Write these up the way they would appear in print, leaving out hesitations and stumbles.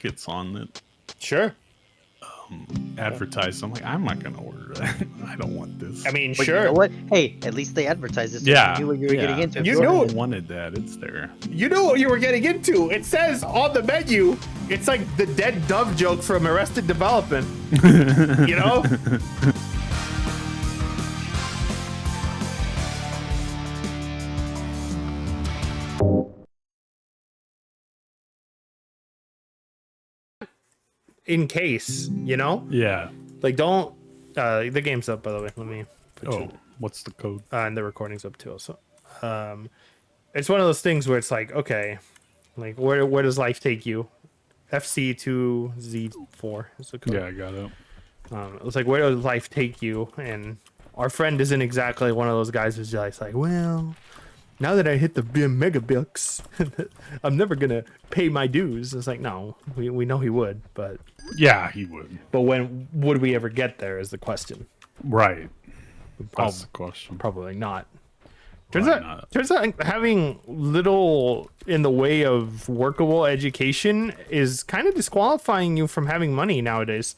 markets on it. Sure. Advertise. I'm like, I'm not gonna order that. I don't want this. I mean, But sure. you know what? Hey, at least they advertised it, so Yeah, you knew what you were getting into. If You someone know- wanted that, it's there. You know what you were getting into. It says on the menu, it's like the dead dove joke from Arrested Development. You know? In case, you know? Yeah. Like, don't... the game's up, by the way. Let me put Oh, what's the code? and the recording's up too also. It's one of those things where it's like, okay, like where does life take you? FC2Z4 is the code. Yeah, I got it. It's like, where does life take you? And our friend isn't exactly one of those guys who's just like, well, now that I hit the mega bucks, I'm never gonna pay my dues. It's like, no, we know he would, but Yeah, he would. when would we ever get there is the question. Right. That's the question. Probably not. Probably not. Turns out having little in the way of workable education is kind of disqualifying you from having money nowadays.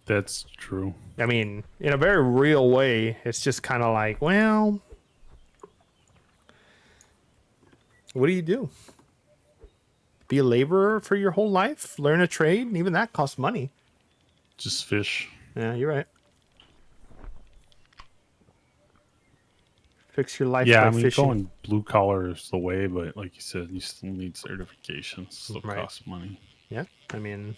That's true. I mean, in a very real way, it's just kind of like, well, what do you do? Be a laborer for your whole life? Learn a trade? Even that costs money. Just fish. Yeah, you're right. Fix your life Yeah, by I mean, fishing. going blue collar is the way, but like you said, you still need certifications. Still Right. costs money. Yeah, I mean,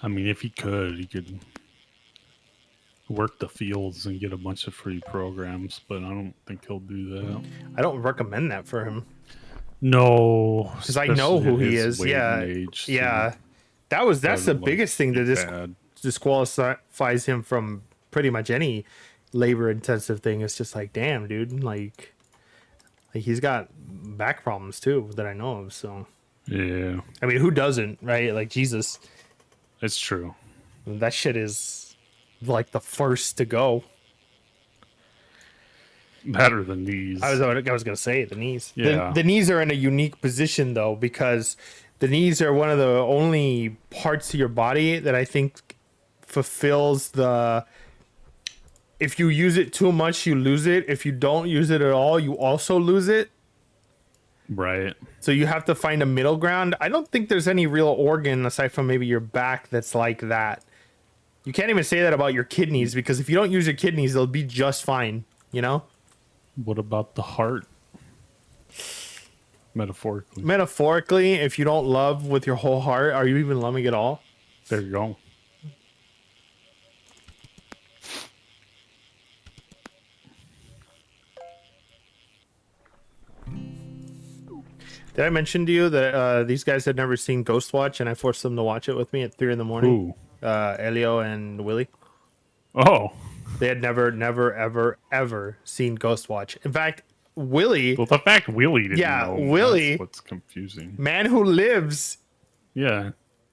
If he could work the fields and get a bunch of free programs, but I don't think he'll do that. I don't recommend that for him. No, Because I know who he his is. weight Yeah, and age, too. yeah. That's the Doesn't biggest thing that bad. disqualifies him from pretty much any labor-intensive thing. It's just like, damn, dude, like he's got back problems too that I know of. So, Yeah, I mean, who doesn't, right? Like, Jesus, it's true. that shit is like the first to go. That or the knees. I was gonna say the knees. Yeah. The knees are in a unique position though, because the knees are one of the only parts of your body that I think fulfills the, if you use it too much, you lose it. If you don't use it at all, you also lose it. Right. So you have to find a middle ground. I don't think there's any real organ aside from maybe your back that's like that. You can't even say that about your kidneys, because if you don't use your kidneys, they'll be just fine, you know? What about the heart? Metaphorically. Metaphorically, if you don't love with your whole heart, are you even loving at all? There you go. Did I mention to you that these guys had never seen Ghostwatch, and I forced them to watch it with me at 3 a.m? Ooh. Elio and Willy. Oh. They had never, ever seen Ghostwatch. In fact, Willy, Well, the fact Willy didn't Yeah, know, Willy- that's what's confusing. man who lives Yeah.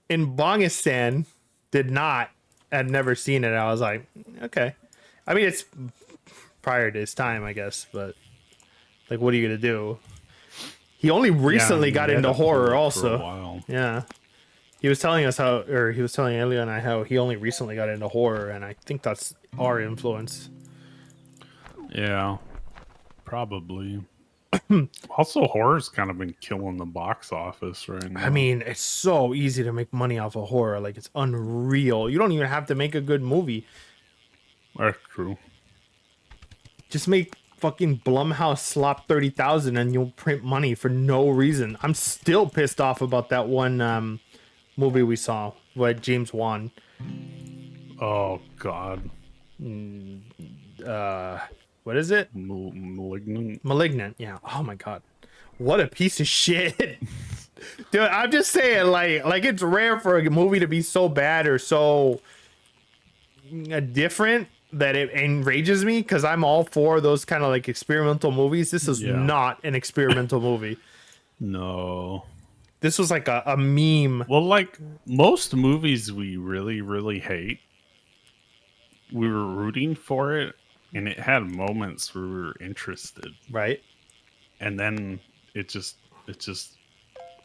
in Bongistan, had never seen it. I was like, okay. I mean, it's prior to his time, I guess, but like, what are you gonna do? He only recently got into horror also. While. Yeah. He was telling us he was telling Elio and I how he only recently got into horror, and I think that's our influence. Yeah. Probably. Also, horror's kind of been killing the box office right now. I mean, it's so easy to make money off of horror. Like, it's unreal. You don't even have to make a good movie. That's true. Just make fucking Blumhouse slop 30,000 and you'll print money for no reason. I'm still pissed off about that one movie we saw with James Wan. Oh, God. What is it? Malignant. Malignant. Yeah. Oh my god. What a piece of shit. Dude, I'm just saying, like it's rare for a movie to be so bad or so different that it enrages me, because I'm all for those kind of like experimental movies. This is not an experimental movie. No. This was like a meme. Well, like most movies we really, really hate, we were rooting for it, and it had moments where we were interested. Right? And then it just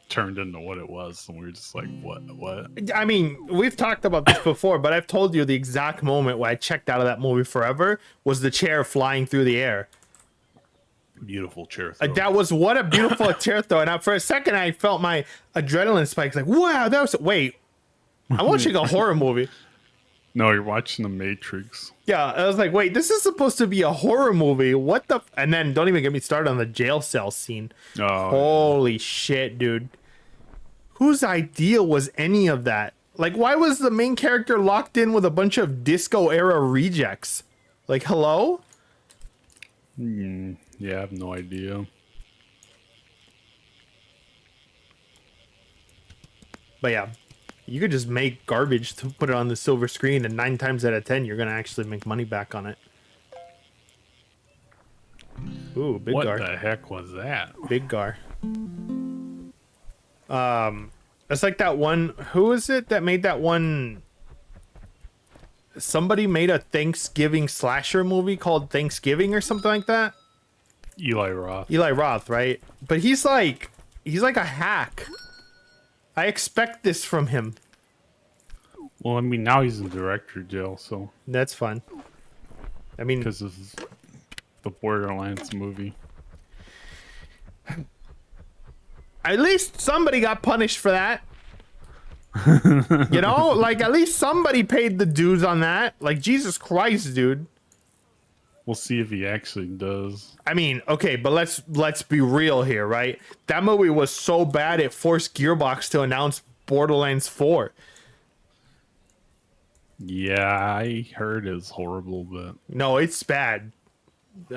turned into what it was, and we were just like, what? I mean, we've talked about this before, but I've told you the exact moment where I checked out of that movie forever was the chair flying through the air. Beautiful chair throw. That was what a beautiful chair throw. And for a second, I felt my adrenaline spike. Like, wow, that was. Wait, I'm watching a horror movie. No, you're watching The Matrix. Yeah, I was like, wait, this is supposed to be a horror movie. What the? And then don't even get me started on the jail cell scene. Oh, Holy shit, dude. Whose idea was any of that? Like, why was the main character locked in with a bunch of disco era rejects? Like, hello? Yeah, I have no idea. But yeah, you could just make garbage to put it on the silver screen, and 9 times out of 10, you're gonna actually make money back on it. Ooh, big What gar. the heck was that? Big gar. It's like that one. Who is it that made that one? Somebody made a Thanksgiving slasher movie called Thanksgiving or something like that. Eli Roth. Eli Roth, right? But he's like a hack. I expect this from him. Well, I mean, now he's in director jail, so That's fun. I mean, because of the Borderlands movie. at least somebody got punished for that. You know, like at least somebody paid the dues on that. Like, Jesus Christ, dude. We'll see if he actually does. I mean, okay, but let's be real here, right? That movie was so bad it forced Gearbox to announce Borderlands 4. Yeah, I heard it's horrible, but No, it's bad.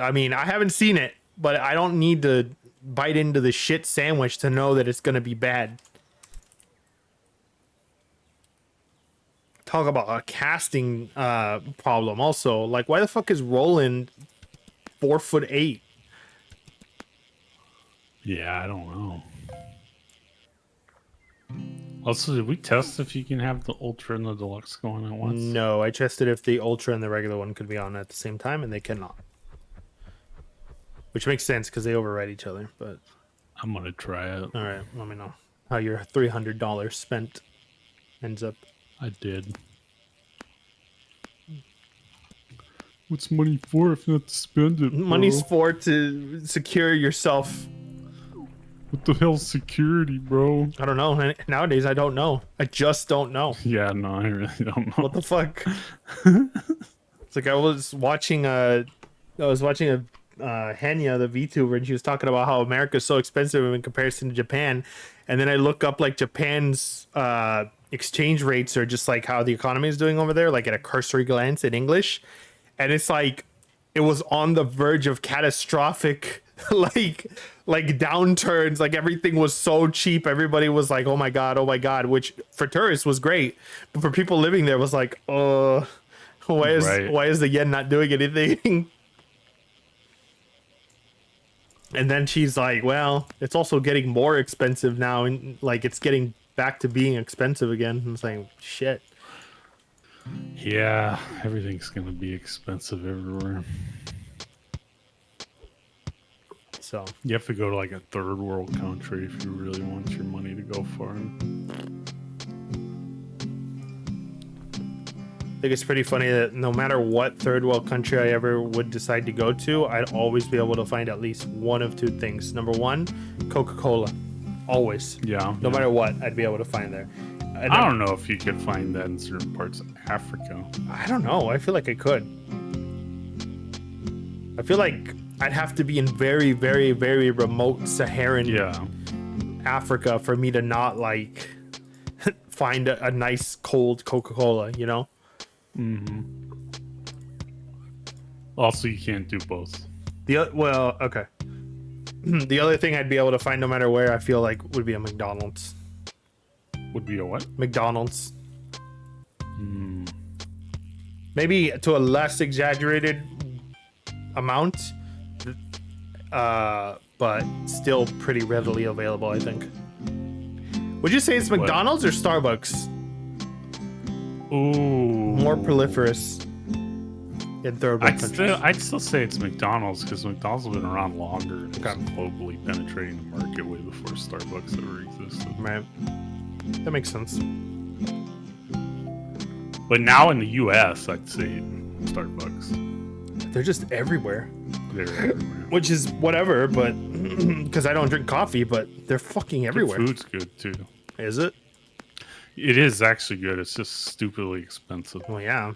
I mean, I haven't seen it, but I don't need to bite into the shit sandwich to know that it's gonna be bad. Talk about a casting problem. Also, like, why the fuck is Roland 4'8"? yeah, I don't know. Also, did we test if you can have the Ultra and the Deluxe going at once? No, I tested if the Ultra and the regular one could be on at the same time, and they cannot. Which makes sense because they override each other. But I'm gonna try it. all right, let me know how your $300 spent ends up. I did. What's money for if not to spend it? Bro? Money's for to secure yourself. What the hell's security, bro? I don't know. Nowadays, I don't know. I just don't know. Yeah, no, I really don't know. What the fuck? It's like I was watching a Henya, the VTuber, and she was talking about how America's so expensive in comparison to Japan. And then I look up like Japan's exchange rates, or just like how the economy is doing over there, like at a cursory glance in English. And it's like it was on the verge of catastrophic like downturns. Like everything was so cheap. Everybody was like, oh my god, which for tourists was great. But for people living there was like, why is the yen not doing anything? And then she's like, well, it's also getting more expensive now, and like it's getting back to being expensive again. I'm saying, shit. Yeah, everything's gonna be expensive everywhere. So You have to go to like a third world country if you really want your money to go foreign. I think it's pretty funny that no matter what third world country I ever would decide to go to, I'd always be able to find at least one of two things. Number one, Coca-Cola. Always. Yeah. No matter what, I'd be able to find there. And I don't know if you could find that in certain parts of Africa. I don't know. I feel like I could. I feel like I'd have to be in very, very, very remote Saharan Africa for me to not like find a nice cold Coca-Cola, you know? Mm-hmm. Also, you can't do both. Okay. The other thing I'd be able to find no matter where, I feel like, would be a McDonald's. Would be a what? McDonald's. Maybe to a less exaggerated amount, but still pretty readily available, I think. Would you say it's McDonald's or Starbucks? Ooh. More proliferous in third world countries. I'd still say it's McDonald's because McDonald's have been around longer and Okay. it's globally penetrating the market way before Starbucks ever existed. Right. That makes sense. But now in the U.S., I'd say Starbucks. They're just everywhere. They're everywhere. Which is whatever, but because I don't drink coffee, but they're fucking everywhere. The food's good too. Is it? It is actually good. It's just stupidly expensive. Well, yeah.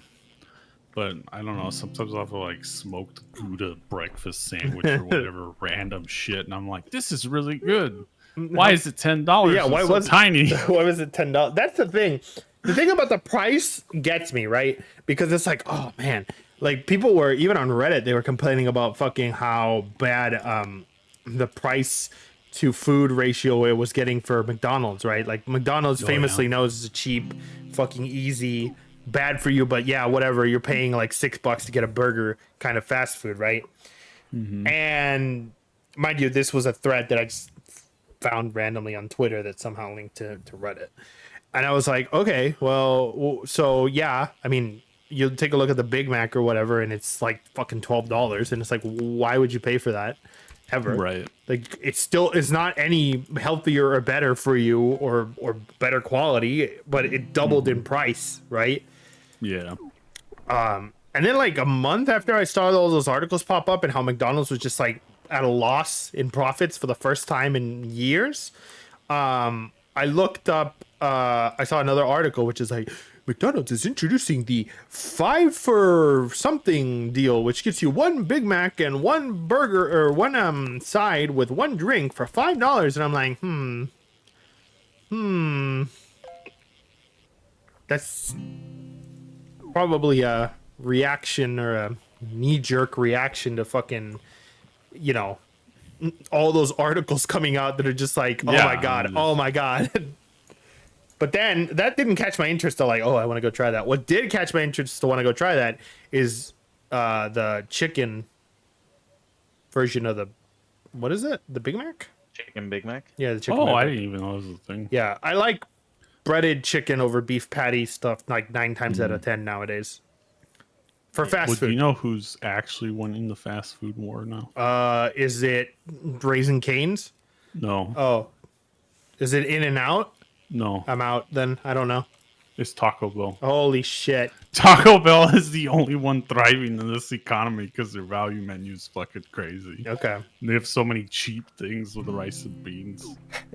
But I don't know. Sometimes I'll have like smoked Gouda breakfast sandwich or whatever random shit, and I'm like, this is really good. Why is it $10? Yeah, why so was tiny? Why was it $10? That's the thing. The thing about the price gets me, right? Because it's like, oh man, like people were even on Reddit, they were complaining about fucking how bad the price to food ratio it was getting for McDonald's, right? Like McDonald's famously knows it's cheap, fucking easy, bad for you, but yeah, whatever. You're paying like $6 to get a burger, kind of fast food, right? And mind you, this was a thread that I just found randomly on Twitter that somehow linked to Reddit. And I was like, okay, well, so yeah, I mean, you take a look at the Big Mac or whatever, and it's like fucking $12, and it's like, why would you pay for that ever? Right. Like, it's not any healthier or better for you or better quality, but it doubled in price, right? Yeah. And then like a month after I saw all those articles pop up and how McDonald's was just like at a loss in profits for the first time in years, I looked up, I saw another article which is like, McDonald's is introducing the 5 for something deal, which gets you 1 Big Mac and 1 burger or 1 side with 1 drink for $5. And I'm like, that's probably a reaction or a knee-jerk reaction to fucking, you know, all those articles coming out that are just like, oh my god, oh my god. But then that didn't catch my interest to like, oh, I want to go try that. What did catch my interest to want to go try that is the chicken version of the, what is it? The Big Mac? Chicken Big Mac? Yeah, the chicken. Oh, Big I Mac. didn't even know it was a thing. Yeah, I like breaded chicken over beef patty stuff like 9 times out of 10 nowadays. For fast Well, food. do you know who's actually winning the fast food war now? Is it Raising Cane's? No. Oh. Is it In and Out? No. I'm out then. I don't know. It's Taco Bell. Holy shit. Taco Bell is the only one thriving in this economy because their value menu is fucking crazy. Okay. They have so many cheap things with rice and beans.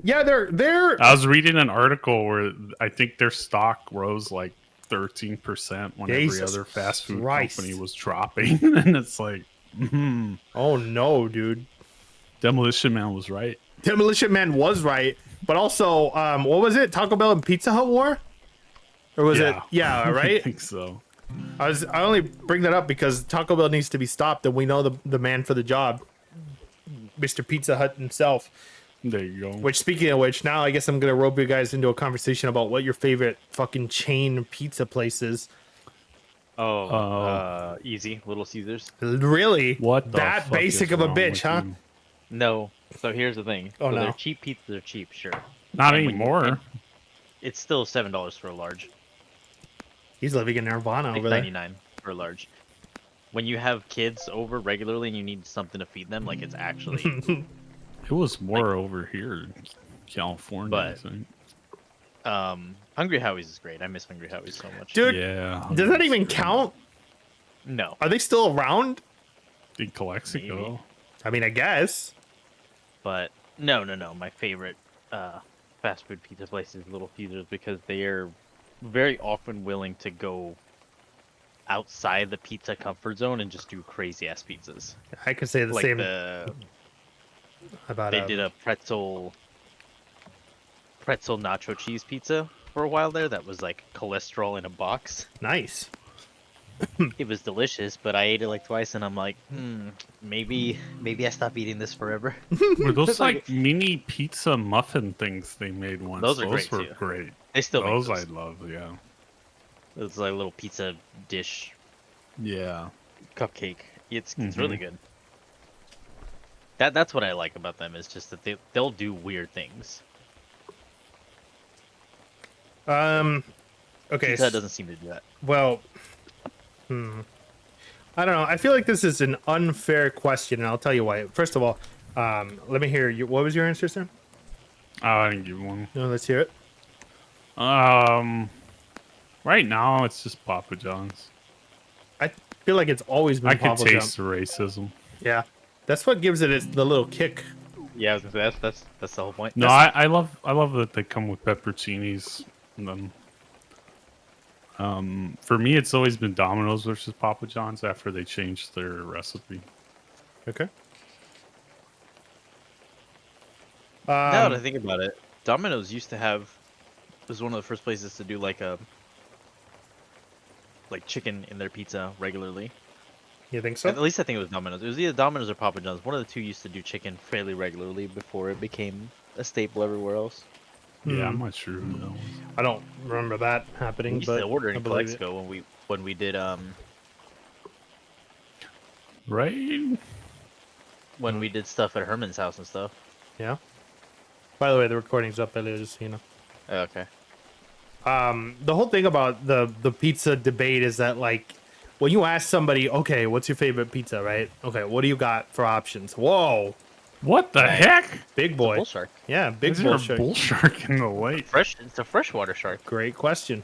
Yeah, they're I was reading an article where I think their stock rose like 13% when Jesus every other fast food Christ. company was dropping. And it's like, Oh no, dude. Demolition Man was right. Demolition Man was right, but also, what was it? Taco Bell and Pizza Hut war? Or was it? Yeah, I right? think so. I only bring that up because Taco Bell needs to be stopped, and we know the man for the job, Mr. Pizza Hut himself. There you go. Which, speaking of which, now I guess I'm gonna rope you guys into a conversation about what your favorite fucking chain pizza place is. Easy, Little Caesars. Really? What the that fuck basic is of a wrong bitch, with huh? you? No. So here's the thing. Oh, so no. They're cheap pizzas are cheap, sure. Not And when you- anymore. It's still $7 for a large. He's living in Nirvana over there. $6.99 for a large. When you have kids over regularly and you need something to feed them, like it's actually. It was more over here in California, I But- think. Hungry Howie's is great. I miss Hungry Howie's so much. Dude, Yeah. does that even count? No. Are they still around? In Calexico. I mean, I guess. But no. My favorite fast food pizza place is Little Caesars because they are very often willing to go outside the pizza comfort zone and just do crazy ass pizzas. I could say the Like same about they did a pretzel nacho cheese pizza for a while there that was like cholesterol in a box. Nice. It was delicious, but I ate it like twice and I'm like, maybe I stop eating this forever. Were those like mini pizza muffin things they made once? Those are great, were too. great. They still Those make I those. love, yeah. It's like a little pizza dish Yeah. cupcake. It's really good. That's what I like about them is just that they'll do weird things. Okay. Pizza Hut doesn't seem to do that. Well, I don't know. I feel like this is an unfair question, and I'll tell you why. First of all, let me hear you. What was your answer, Sam? Oh, I didn't give one. No, let's hear it. Right now it's just Papa John's. I feel like it's always been I could Papa taste John. the racism. Yeah, that's what gives it the little kick. Yeah, I was gonna say, that's the whole point. No, I love that they come with pepperoncinis. And then, for me, it's always been Domino's versus Papa John's after they changed their recipe. Okay. Now that I think about it, Domino's used to have was one of the first places to do like chicken in their pizza regularly. You think so? At least I think it was Domino's. It was either Domino's or Papa John's. One of the two used to do chicken fairly regularly before it became a staple everywhere else. Yeah, I'm not sure who that was. I don't remember that happening, We used but to order I in believe it. Calexico when we did Right? when we did stuff at Herman's house and stuff. Yeah. By the way, the recording's up, Elliot, just so you know. Oh, okay. The whole thing about the pizza debate is that, like, when you ask somebody, okay, what's your favorite pizza, right? Okay, what do you got for options? Whoa, What the heck? big boy. Bull shark. Yeah, big Is there a bullshit. bull shark in the lake? It's a freshwater shark. Great question.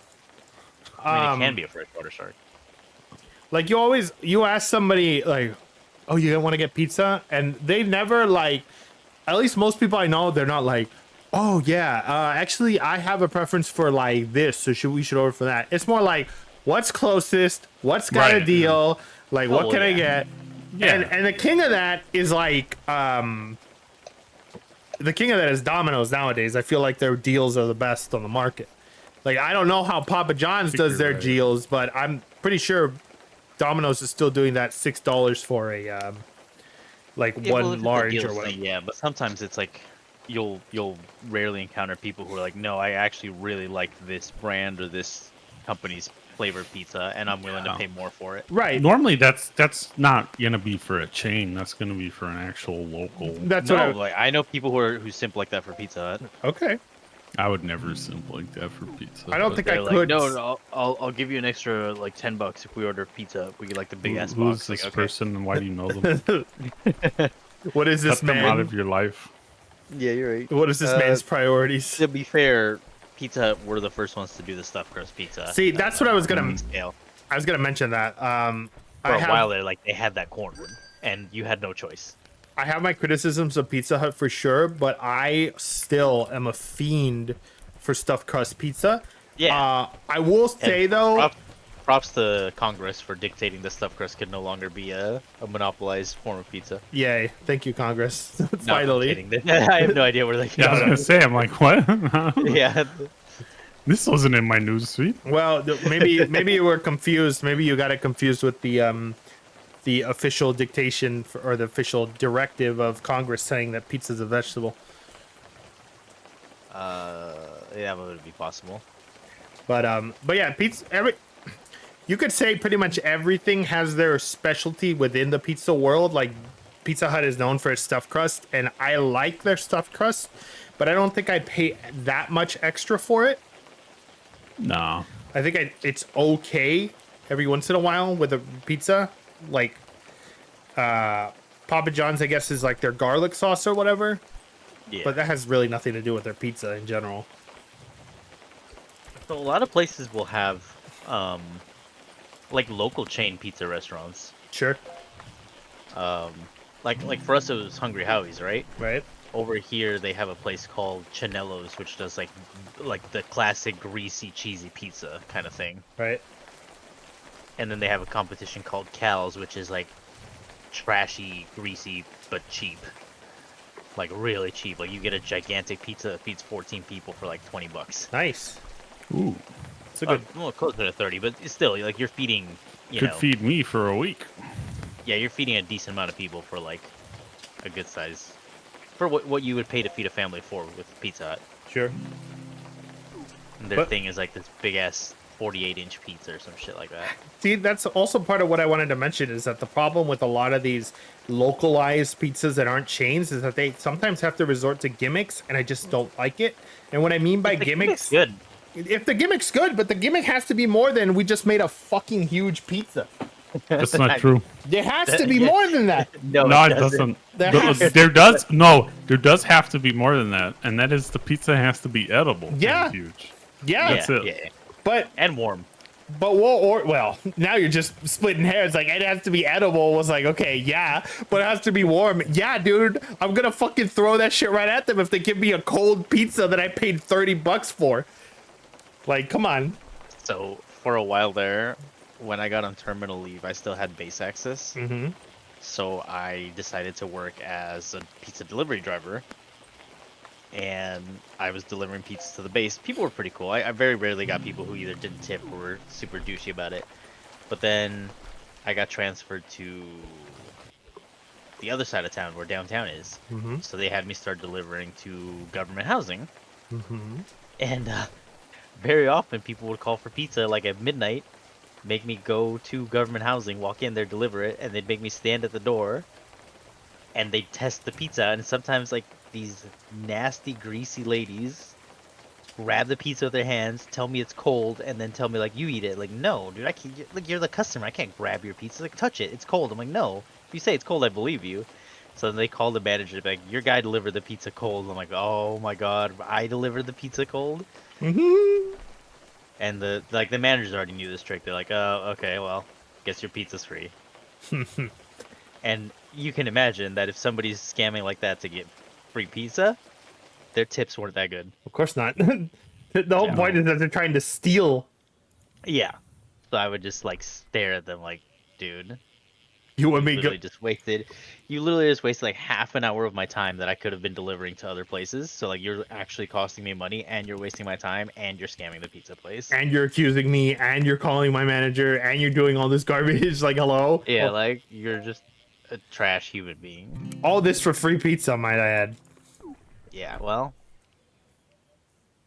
I mean, it can be a freshwater shark. Like, you ask somebody, like, oh, you want to get pizza? And they never, like, at least most people I know, they're not like, oh, yeah, actually, I have a preference for, like, this, so we should order for that. It's more like, what's closest? What's got a Right. deal? Like, what Oh, can I yeah. get? Yeah. And the king of that is, like, the king of that is Domino's nowadays. I feel like their deals are the best on the market. Like, I don't know how Papa John's does you're their right. deals, but I'm pretty sure Domino's is still doing that $6 for a like Yeah, well, if one it's a large deal or thing, whatever. yeah, but sometimes it's like you'll rarely encounter people who are like, no, I actually really like this brand or this company's flavored pizza, and I'm willing to Yeah. pay more for it. Right. Normally, that's not gonna be for a chain. That's gonna be for an actual local. That's No, what like I know people who simp like that for Pizza Hut. okay. I would never simp like that for pizza. I don't but think They're I like, could. no, I'll give you an extra like $10 if we order pizza. We get like the big ass who's box. this Like, okay. person and why do you know them? What is this Cut them out man? of your life. Yeah, you're right. What is this man's priorities? To be fair, Pizza Hut were the first ones to do the stuffed crust pizza. See, that's what I was gonna. Scale. I was gonna mention that. For I a have, while there, like they had that cornered, and you had no choice. I have my criticisms of Pizza Hut for sure, but I still am a fiend for stuffed crust pizza. Yeah. I will say though. Props to Congress for dictating the stuffed crust could no longer be a monopolized form of pizza. Yay! Thank you, Congress. No, I'm Finally. kidding. I have no idea where they Yeah, I was came gonna say, I'm like, what? from. Yeah. This wasn't in my newsfeed. Well, maybe you were confused. Maybe you got it confused with the official dictation or the official directive of Congress saying that pizza's a vegetable. Yeah, that would be possible. But yeah, pizza. You could say pretty much everything has their specialty within the pizza world. Like Pizza Hut is known for its stuffed crust, and I like their stuffed crust, but I don't think I'd pay that much extra for it. No. I think it's okay every once in a while with a pizza. Like Papa John's, I guess, is like their garlic sauce or whatever. Yeah. But that has really nothing to do with their pizza in general. So a lot of places will have like local chain pizza restaurants. Sure. Like for us it was Hungry Howie's, right? Right. Over here they have a place called Chanello's, which does like the classic greasy cheesy pizza kind of thing. Right. And then they have a competition called Cal's, which is like trashy, greasy, but cheap. Like really cheap. Like you get a gigantic pizza that feeds 14 people for like $20. Nice. Ooh. It's a good. Well, closer to 30, but it's still like you're feeding. You Could know, feed me for a week. yeah, you're feeding a decent amount of people for like a good size, for what you would pay to feed a family of 4 with Pizza Hut. Sure. And their But- thing is like this big ass 48-inch pizza or some shit like that. See, that's also part of what I wanted to mention is that the problem with a lot of these localized pizzas that aren't chains is that they sometimes have to resort to gimmicks, and I just don't like it. And what I mean by The gimmicks, good. if the gimmick's good, but the gimmick has to be more than we just made a fucking huge pizza. That's not true. There has to be more than that. No, No, it it doesn't. There There, has- there does have to be more than that, and that is the pizza has to be edible. and Yeah. huge. Yeah, That's it. Yeah, but and warm. well, now you're just splitting hairs. Like it has to be edible. Was like, okay, yeah, but it has to be warm. Yeah, dude, I'm gonna fucking throw that shit right at them if they give me a cold pizza that I paid $30 for. Like, come on. So for a while there, when I got on terminal leave, I still had base access. Mm-hmm. So I decided to work as a pizza delivery driver. And I was delivering pizzas to the base. People were pretty cool. I very rarely got people who either didn't tip or were super douchey about it. But then I got transferred to the other side of town where downtown is. Mm-hmm. So they had me start delivering to government housing. Mm-hmm. And very often people would call for pizza like at midnight, make me go to government housing, walk in there, deliver it, and they'd make me stand at the door and they'd test the pizza. And sometimes like these nasty, greasy ladies grab the pizza with their hands, tell me it's cold, and then tell me like, you eat it. Like, no, dude, I can't. Like, you're the customer. I can't grab your pizza. Like, touch it. It's cold. I'm like, no. If you say it's cold, I believe you. So then they call the manager, like, your guy delivered the pizza cold. I'm like, oh my god, I delivered the pizza cold. Mm-hmm. And the managers already knew this trick. They're like, oh, okay, well, guess your pizza's free. And you can imagine that if somebody's scamming like that to get free pizza, their tips weren't that good. Of course not. The whole Yeah. point is that they're trying to steal. Yeah. So I would just like stare at them like, dude, You want me literally go? you literally just wasted like half an hour of my time that I could have been delivering to other places. So like you're actually costing me money and you're wasting my time and you're scamming the pizza place. And you're accusing me, and you're calling my manager, and you're doing all this garbage. Like, hello? Yeah, Oh, like you're just a trash human being. all this for free pizza, might I add. Yeah, well,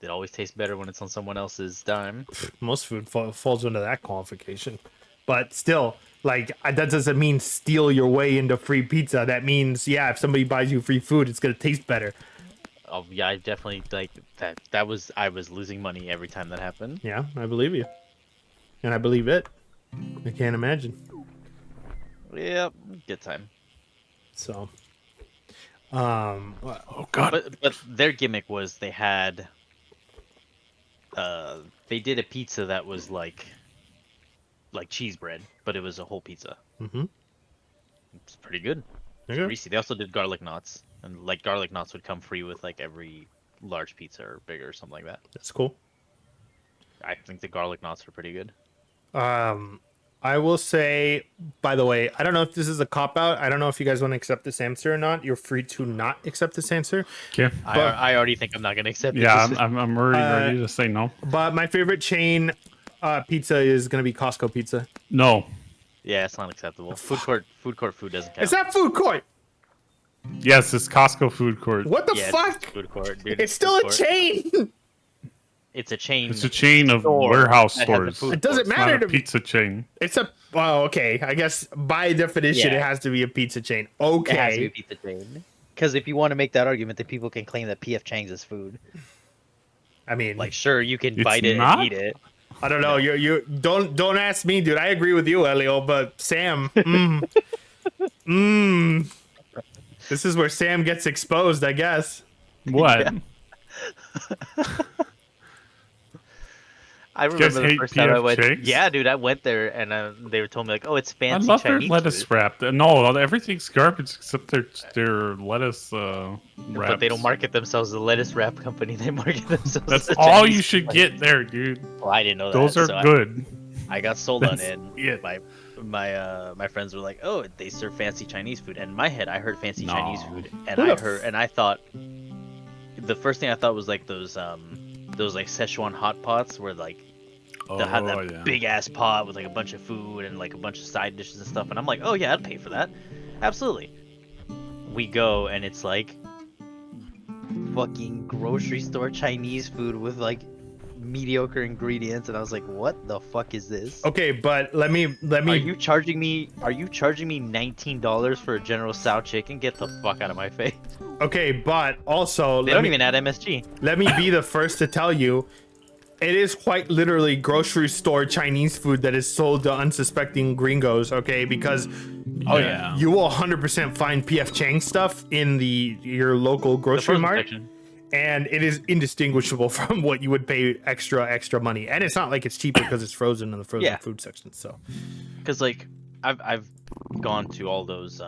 it always tastes better when it's on someone else's dime. Most food falls under that qualification, but still, like that doesn't mean steal your way into free pizza. That means, yeah, if somebody buys you free food, it's gonna taste better. Oh yeah, I definitely like that. I was losing money every time that happened. Yeah, I believe you, and I believe it. I can't imagine. Yep, good time. So, Oh god. But their gimmick was they had they did a pizza that was like cheese bread, but it was a whole pizza. mm-hmm. It's pretty good. It's Okay. greasy. They also did garlic knots, and like garlic knots would come free with like every large pizza or bigger or something like that. That's cool. I think the garlic knots are pretty good. I will say, by the way, I don't know if this is a cop out. I don't know if you guys want to accept this answer or not. You're free to not accept this answer. Okay. I already think I'm not gonna accept Yeah, it. I'm already ready to say no. But my favorite chain pizza is gonna be Costco pizza. No. Yeah, it's not acceptable. Food court food doesn't count. It's not food court. Yes, it's Costco food court. What the Yeah, fuck? it's food court, dude. It's still food a court. chain. It's a chain. It's a chain of store warehouse that has a stores. food It doesn't It's matter not to a me. pizza chain. It's a okay. I guess by definition, Yeah. it has to be a pizza chain. It has to be a Okay. pizza chain. Because if you want to make that argument, then people can claim that PF Chang's is food. I mean, Like, sure, you can It's bite it not? and eat it. I don't know. You don't ask me, dude. I agree with you, Elio. But Sam, this is where Sam gets exposed, I guess. What? I guys remember the hate first time I PF went. Chang's? Yeah, dude, I went there and they were told me like, oh, it's I fancy love their Chinese lettuce food. wrap. No, everything's garbage except their lettuce wraps. But they don't market themselves as a lettuce wrap company. They market themselves. That's as a all Chinese you should food. get there, dude. Well, I didn't know that. Those are so good. I got sold on That's it. it. My friends were like, "Oh, they serve fancy Chinese food." And in my head, I heard fancy No. Chinese food, and Who the I thought the first thing I thought was like those like Szechuan hot pots where like they'll have that yeah. big ass pot with like a bunch of food and like a bunch of side dishes and stuff. And I'm like, "Oh yeah, I'd pay for that, absolutely." We go and it's like fucking grocery store Chinese food with like mediocre ingredients, and I was like, "What the fuck is this?" Okay, but let me. Are you charging me $19 for a General Tso chicken? Get the fuck out of my face. Okay, but also They don't even add MSG. let me be the first to tell you, It is quite literally grocery store Chinese food that is sold to unsuspecting gringos, okay? Because Oh yeah. you will 100% find PF Chang stuff in your local The grocery frozen mart, section. and it is indistinguishable from what you would pay extra money. And it's not like it's cheaper because it's frozen in the frozen Yeah. food section. So Because like I've gone to all those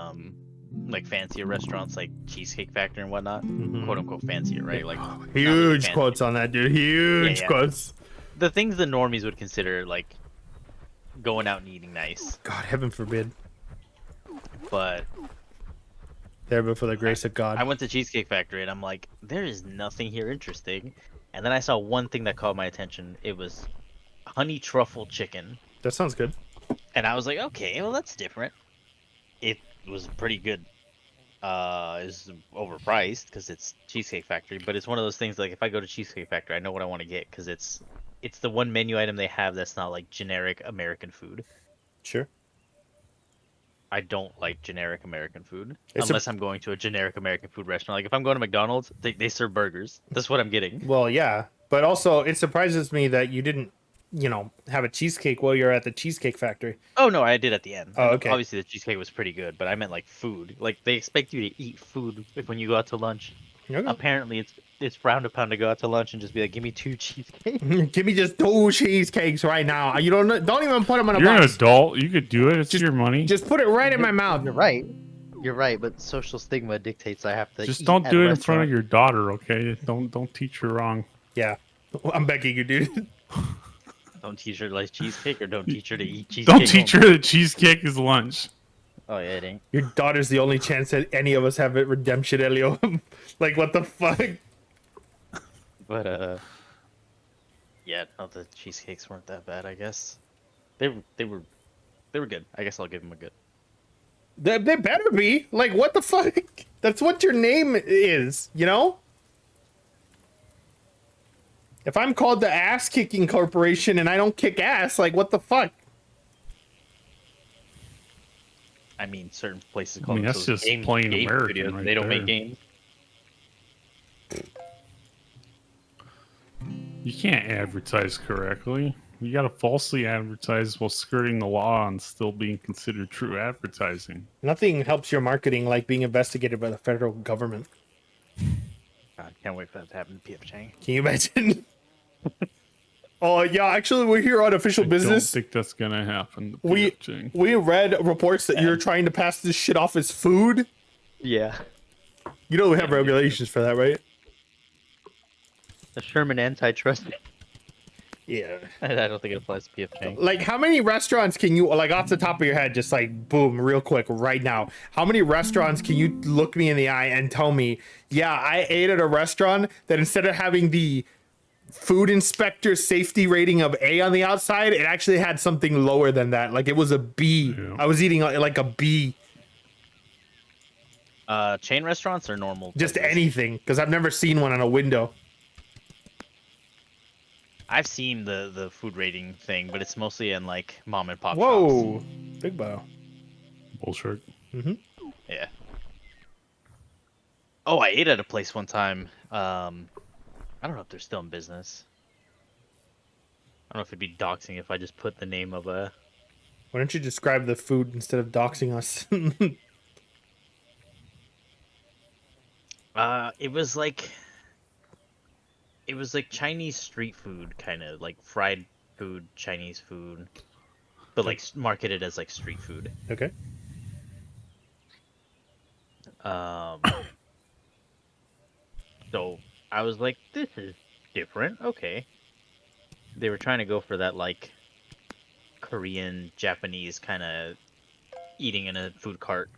like fancier restaurants like Cheesecake Factory and whatnot, quote unquote fancier, right? Like not really huge fancy. quotes on that, dude. Huge yeah. quotes. The things the normies would consider like going out and eating nice, God, heaven forbid. but There, but for the grace of God. I went to Cheesecake Factory and I'm like, there is nothing here interesting. And then I saw one thing that caught my attention. It was honey truffle chicken. That sounds good. And I was like, okay, well that's different. It was pretty good. It's overpriced because it's Cheesecake Factory, but it's one of those things like if I go to Cheesecake Factory, I know what I want to get because it's the one menu item they have that's not like generic American food. Sure. I don't like generic American food It's unless I'm going to a generic American food restaurant. Like if I'm going to McDonald's, they serve burgers. That's what I'm getting. Well, yeah, but also it surprises me that you didn't, have a cheesecake while you're at the Cheesecake Factory. Oh no, I did at the end. Oh, And okay. Obviously the cheesecake was pretty good, but I meant like food. Like they expect you to eat food when you go out to lunch. Okay. Apparently it's frowned upon to go out to lunch and just be like, give me 2 cheesecakes. Give me just 2 cheesecakes right now. You don't even put them in a You're an box. adult. You could do it. It's your money. Just put it right in my mouth. You're right. You're right, but social stigma dictates I have to. Just eat don't at do a it in front of restaurant. your daughter, okay? Don't teach her wrong. Yeah, I'm begging you, dude. Don't teach her to like cheesecake or don't teach her to eat cheesecake. Don't teach her only. that cheesecake is lunch. Oh yeah, it ain't. Your daughter's the only chance that any of us have at redemption, Elio. Like, what the fuck? But yeah, no, the cheesecakes weren't that bad. I guess they were good. I guess I'll give them a good. They better be. Like, what the fuck? That's what your name is, If I'm called the Ass Kicking Corporation and I don't kick ass, like, what the fuck? I mean, certain places I call mean, that's themselves just plain game American studios. right They don't there. make games. You can't advertise correctly. You gotta falsely advertise while skirting the law and still being considered true advertising. Nothing helps your marketing like being investigated by the federal government. God, can't wait for that to happen to PF Chang. Can you imagine? Oh, yeah, actually, we're here on official I business. don't think that's gonna happen. To We PF Chang. we read reports that you're trying to pass this shit off as food. Yeah. You know we have regulations for that, right? The Sherman antitrust. Yeah. I don't think it applies to PF Chang. Like, how many restaurants can you, like, off the top of your head, just like, boom, real quick, right now, how many restaurants can you look me in the eye and tell me, yeah, I ate at a restaurant that instead of having the food inspector safety rating of A on the outside, it actually had something lower than that. Like, it was a B. Yeah. I was eating like a B. Chain restaurants or normal? Just places? anything, because I've never seen one on a window. I've seen the food rating thing, but it's mostly in like mom and pop shops. Whoa, big bow. Bullshit. Yeah. Oh, I ate at a place one time. I don't know if they're still in business. I don't know if it'd be doxing if I just put the name of a. Why don't you describe the food instead of doxing us? It was like Chinese street food, kind of like fried food, Chinese food, but like marketed as like street food. Okay. So I was like, this is different. Okay. They were trying to go for that like Korean, Japanese kind of eating in a food cart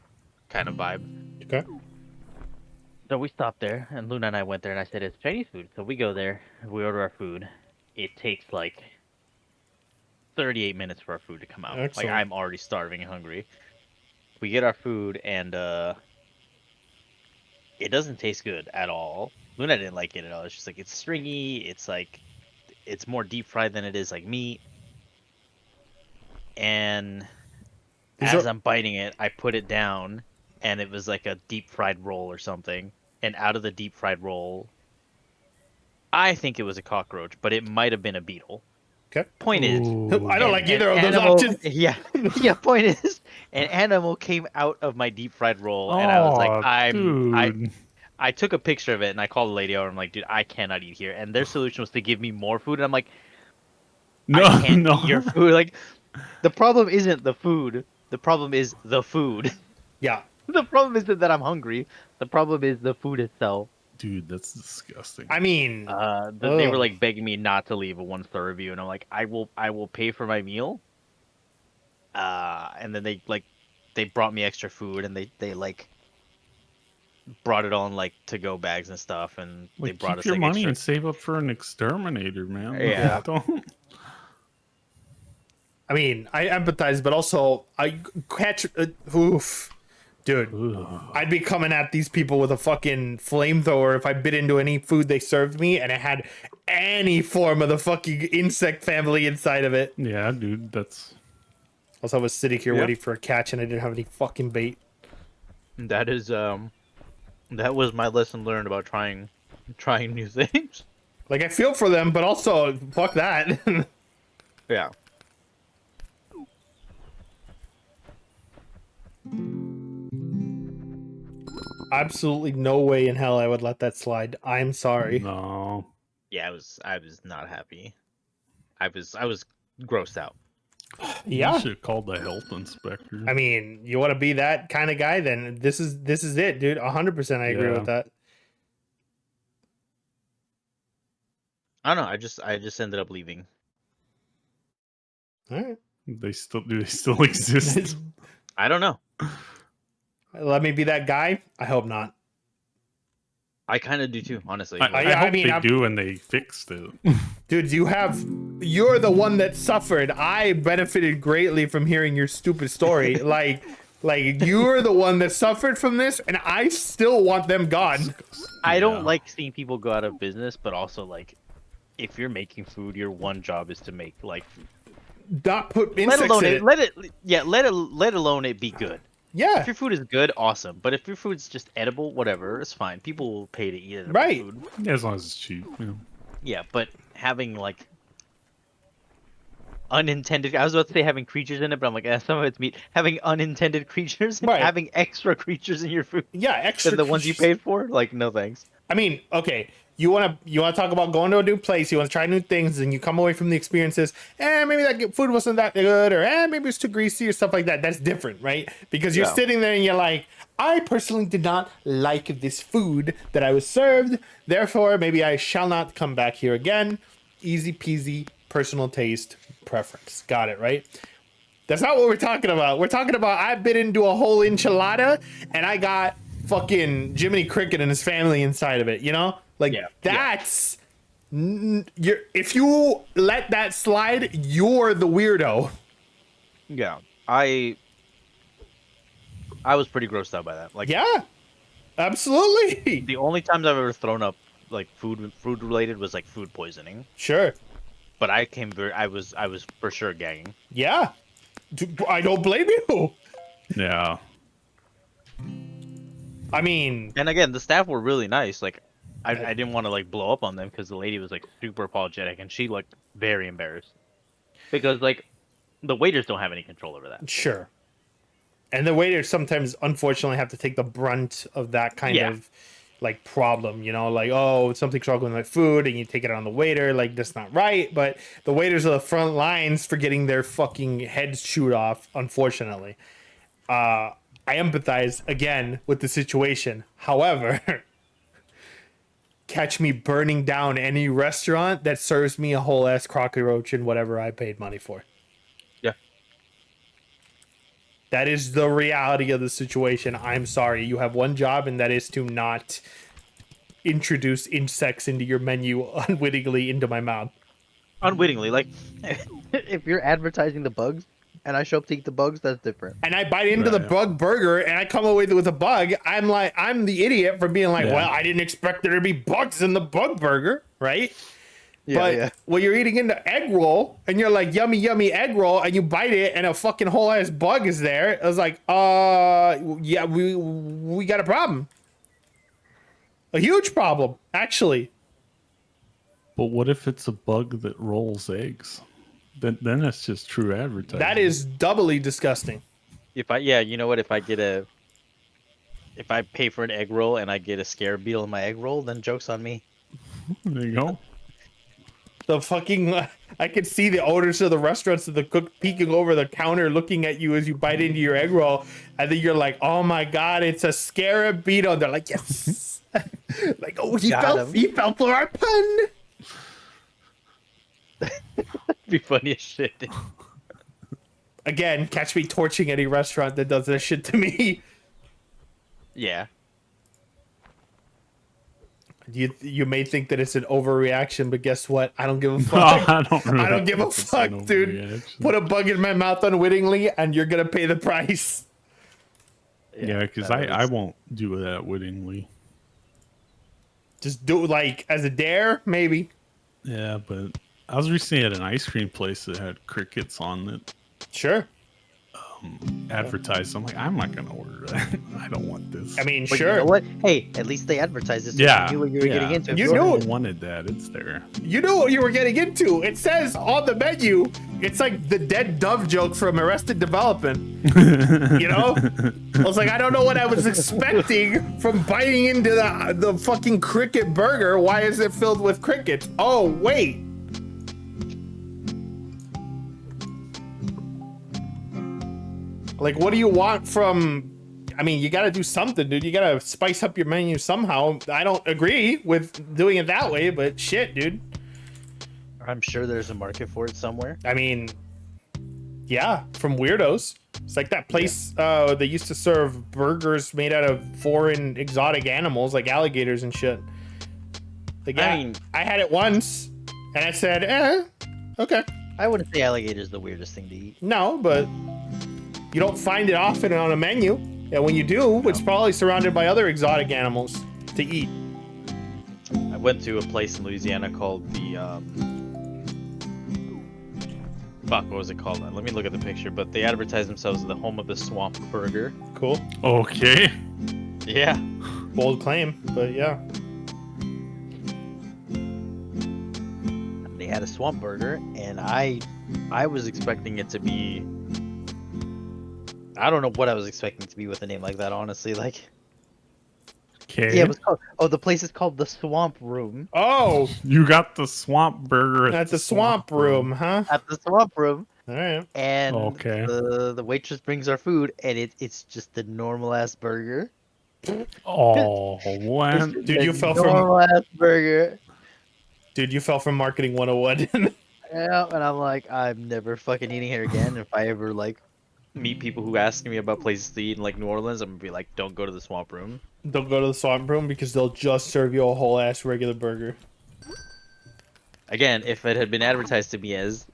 kind of vibe. Okay. So we stopped there, and Luna and I went there, and I said, it's Chinese food. So we go there, we order our food. It takes like 38 minutes for our food to come out. Excellent. Like, I'm already starving and hungry. We get our food, and it doesn't taste good at all. Luna didn't like it at all. It's just like, it's stringy. It's like, it's more deep fried than it is like meat. And as I'm biting it, I put it down, and it was like a deep fried roll or something. And out of the deep fried roll I think it was a cockroach, but it might have been a beetle. Okay. Point is, Ooh. I don't like either of those animal, options. yeah, yeah. Point is, an animal came out of my deep fried roll, and I was like, Oh, dude. I took a picture of it, and I called the lady over. I'm like, dude, I cannot eat here. And their solution was to give me more food, and I'm like, No, I can't no. eat your food. Like, the problem isn't the food. The problem is the food. Yeah. The problem isn't that I'm hungry. The problem is the food itself. Dude, that's disgusting. I mean, They were ugh. like begging me not to leave a 1-star review, and I'm like, I will pay for my meal. And then they brought me extra food, and they like brought it on like to go bags and stuff, and they Like, brought keep us your like money extra. and save up for an exterminator, man. Yeah. Don't. I mean, I empathize, but also I catch. Oof, dude. Ugh. I'd be coming at these people with a fucking flamethrower if I bit into any food they served me and it had any form of the fucking insect family inside of it. Yeah, dude, that's. Also, I was sitting here Yeah. waiting for a catch and I didn't have any fucking bait. That is that was my lesson learned about trying new things. Like, I feel for them, but also, fuck that. Yeah. Absolutely no way in hell I would let that slide. I'm sorry. No. Yeah, I was not happy. I was grossed out. Yeah. You should have called the health inspector. I mean, you want to be that kind of guy, then this is it, dude. 100% I agree Yeah. with that. I don't know. I just ended up leaving. All right. They still exist. I don't know. Let me be that guy. I hope not. I kind of do too, honestly. I yeah, I hope mean, they I'm- do and they fixed it. Dude, you're the one that suffered. I benefited greatly from hearing your stupid story. like you're the one that suffered from this, and I still want them gone. I don't Yeah. like seeing people go out of business, but also like, if you're making food, your one job is to make like food. Not put Let insects alone in it, it. let alone it be good. Yeah, If your food is good, awesome. But if your food's just edible, whatever, it's fine. People will pay to eat edible Right. food. Yeah, as long as it's cheap. Yeah. Yeah, but having like unintended, I was about to say having creatures in it, but I'm like, some of it's meat. Having unintended creatures, and Right. having extra creatures in your food yeah, extra than the ones you creatures. paid for, like, no thanks. I mean, okay, you want to talk about going to a new place, you want to try new things, and you come away from the experiences, maybe that food wasn't that good, or maybe it's too greasy, or stuff like that. That's different, right? Because you're Yeah. sitting there and you're like, I personally did not like this food that I was served, therefore maybe I shall not come back here again. Easy peasy, personal taste, preference. Got it, right? That's not what we're talking about. We're talking about I bit into a whole enchilada and I got fucking Jiminy Cricket and his family inside of it, you know? Like, Yeah, that's you're, if you let that slide, you're the weirdo. Yeah, I was pretty grossed out by that. Like, Yeah, absolutely. the only times I've ever thrown up like food related was like food poisoning. Sure. But I was for sure gagging. Yeah. I don't blame you. Yeah. I mean, And again, the staff were really nice. Like, I didn't want to like blow up on them because the lady was like super apologetic and she looked very embarrassed because like the waiters don't have any control over that. sure. And the waiters sometimes, unfortunately, have to take the brunt of that kind Yeah. of like problem, you know, like, oh, something's wrong with my food, and you take it on the waiter, like, that's not right. But the waiters are the front lines for getting their fucking heads chewed off, unfortunately. I empathize again with the situation. However, catch me burning down any restaurant that serves me a whole ass cockroach and whatever I paid money for. Yeah. That is the reality of the situation. I'm sorry. You have one job, and that is to not introduce insects into your menu unwittingly into my mouth. Unwittingly, like if you're advertising the bugs and I show up to eat the bugs, that's different. And I bite into the Right. bug burger, and I come away with a bug. I'm the idiot for being like, Yeah. well, I didn't expect there to be bugs in the bug burger, right? Yeah, but yeah. when you're eating into egg roll and you're like, yummy, yummy egg roll, and you bite it and a fucking whole ass bug is there, I was like, yeah, we got a problem. A huge problem, actually. But what if it's a bug that rolls eggs? Then that's just true advertising. That is doubly disgusting. If I you know what? If I pay for an egg roll and I get a scare beetle in my egg roll, then joke's on me. There you go. The fucking I could see the owners of the restaurants of the cook peeking over the counter, looking at you as you bite into your egg roll. And then you're like, "Oh my god, it's a scarab beetle!" And they're like, "Yes!" Like, "Oh, he Got fell for our pun." Be funny as shit. Again, catch me torching any restaurant that does this shit to me. Yeah. You may think that it's an overreaction, but guess what? I don't give a fuck. I don't give a think it's an fuck, dude. overreaction. Put a bug in my mouth unwittingly, and you're gonna pay the price. Yeah, because that I was- won't do that wittingly. Just do it like as a dare, maybe. Yeah, but I was recently at an ice cream place that had crickets on it Sure. advertised. I'm like, I'm not gonna order that. I don't want this. I mean, But sure. you know what? Hey, at least they advertised it. So yeah, you knew what you were getting into. You If know someone it. wanted that. It's there. You knew what you were getting into. It says on the menu. It's like the dead dove joke from Arrested Development. You know? I was like, I don't know what I was expecting from biting into the fucking cricket burger. Why is it filled with crickets? Oh, wait. Like, what do you want from... I mean, you gotta do something, dude. You gotta spice up your menu somehow. I don't agree with doing it that way, but shit, dude. I'm sure there's a market for it somewhere. I mean, yeah, from weirdos. It's like that place they used to serve burgers made out of foreign exotic animals, like alligators and shit. Like, yeah, I mean- I had it once, and I said, okay. I wouldn't say alligator's the weirdest thing to eat. No, but you don't find it often on a menu. And when you do, it's probably surrounded by other exotic animals to eat. I went to a place in Louisiana called the fuck, what was it called? Let me look at the picture. But they advertised themselves as the home of the swamp burger. Cool. Okay. Yeah. Bold claim, but yeah. They had a swamp burger, and I was expecting it to be. I don't know what I was expecting to be with a name like that, honestly. Like, Okay. yeah, it was called. Oh, the place is called the Swamp Room. Oh, You got the swamp burger that's the swamp room, huh? At the Swamp Room, All right. and Okay. the waitress brings our food, and it's just a normal ass burger. Oh, what? Dude, you fell from normal ass burger. marketing 101. Yeah, and I'm like, I'm never fucking eating here again. If I ever like, Meet people who ask me about places to eat in like New Orleans, I'm gonna be like, don't go to the swamp room. Don't go to the swamp room because they'll just serve you a whole ass regular burger. Again, if it had been advertised to me as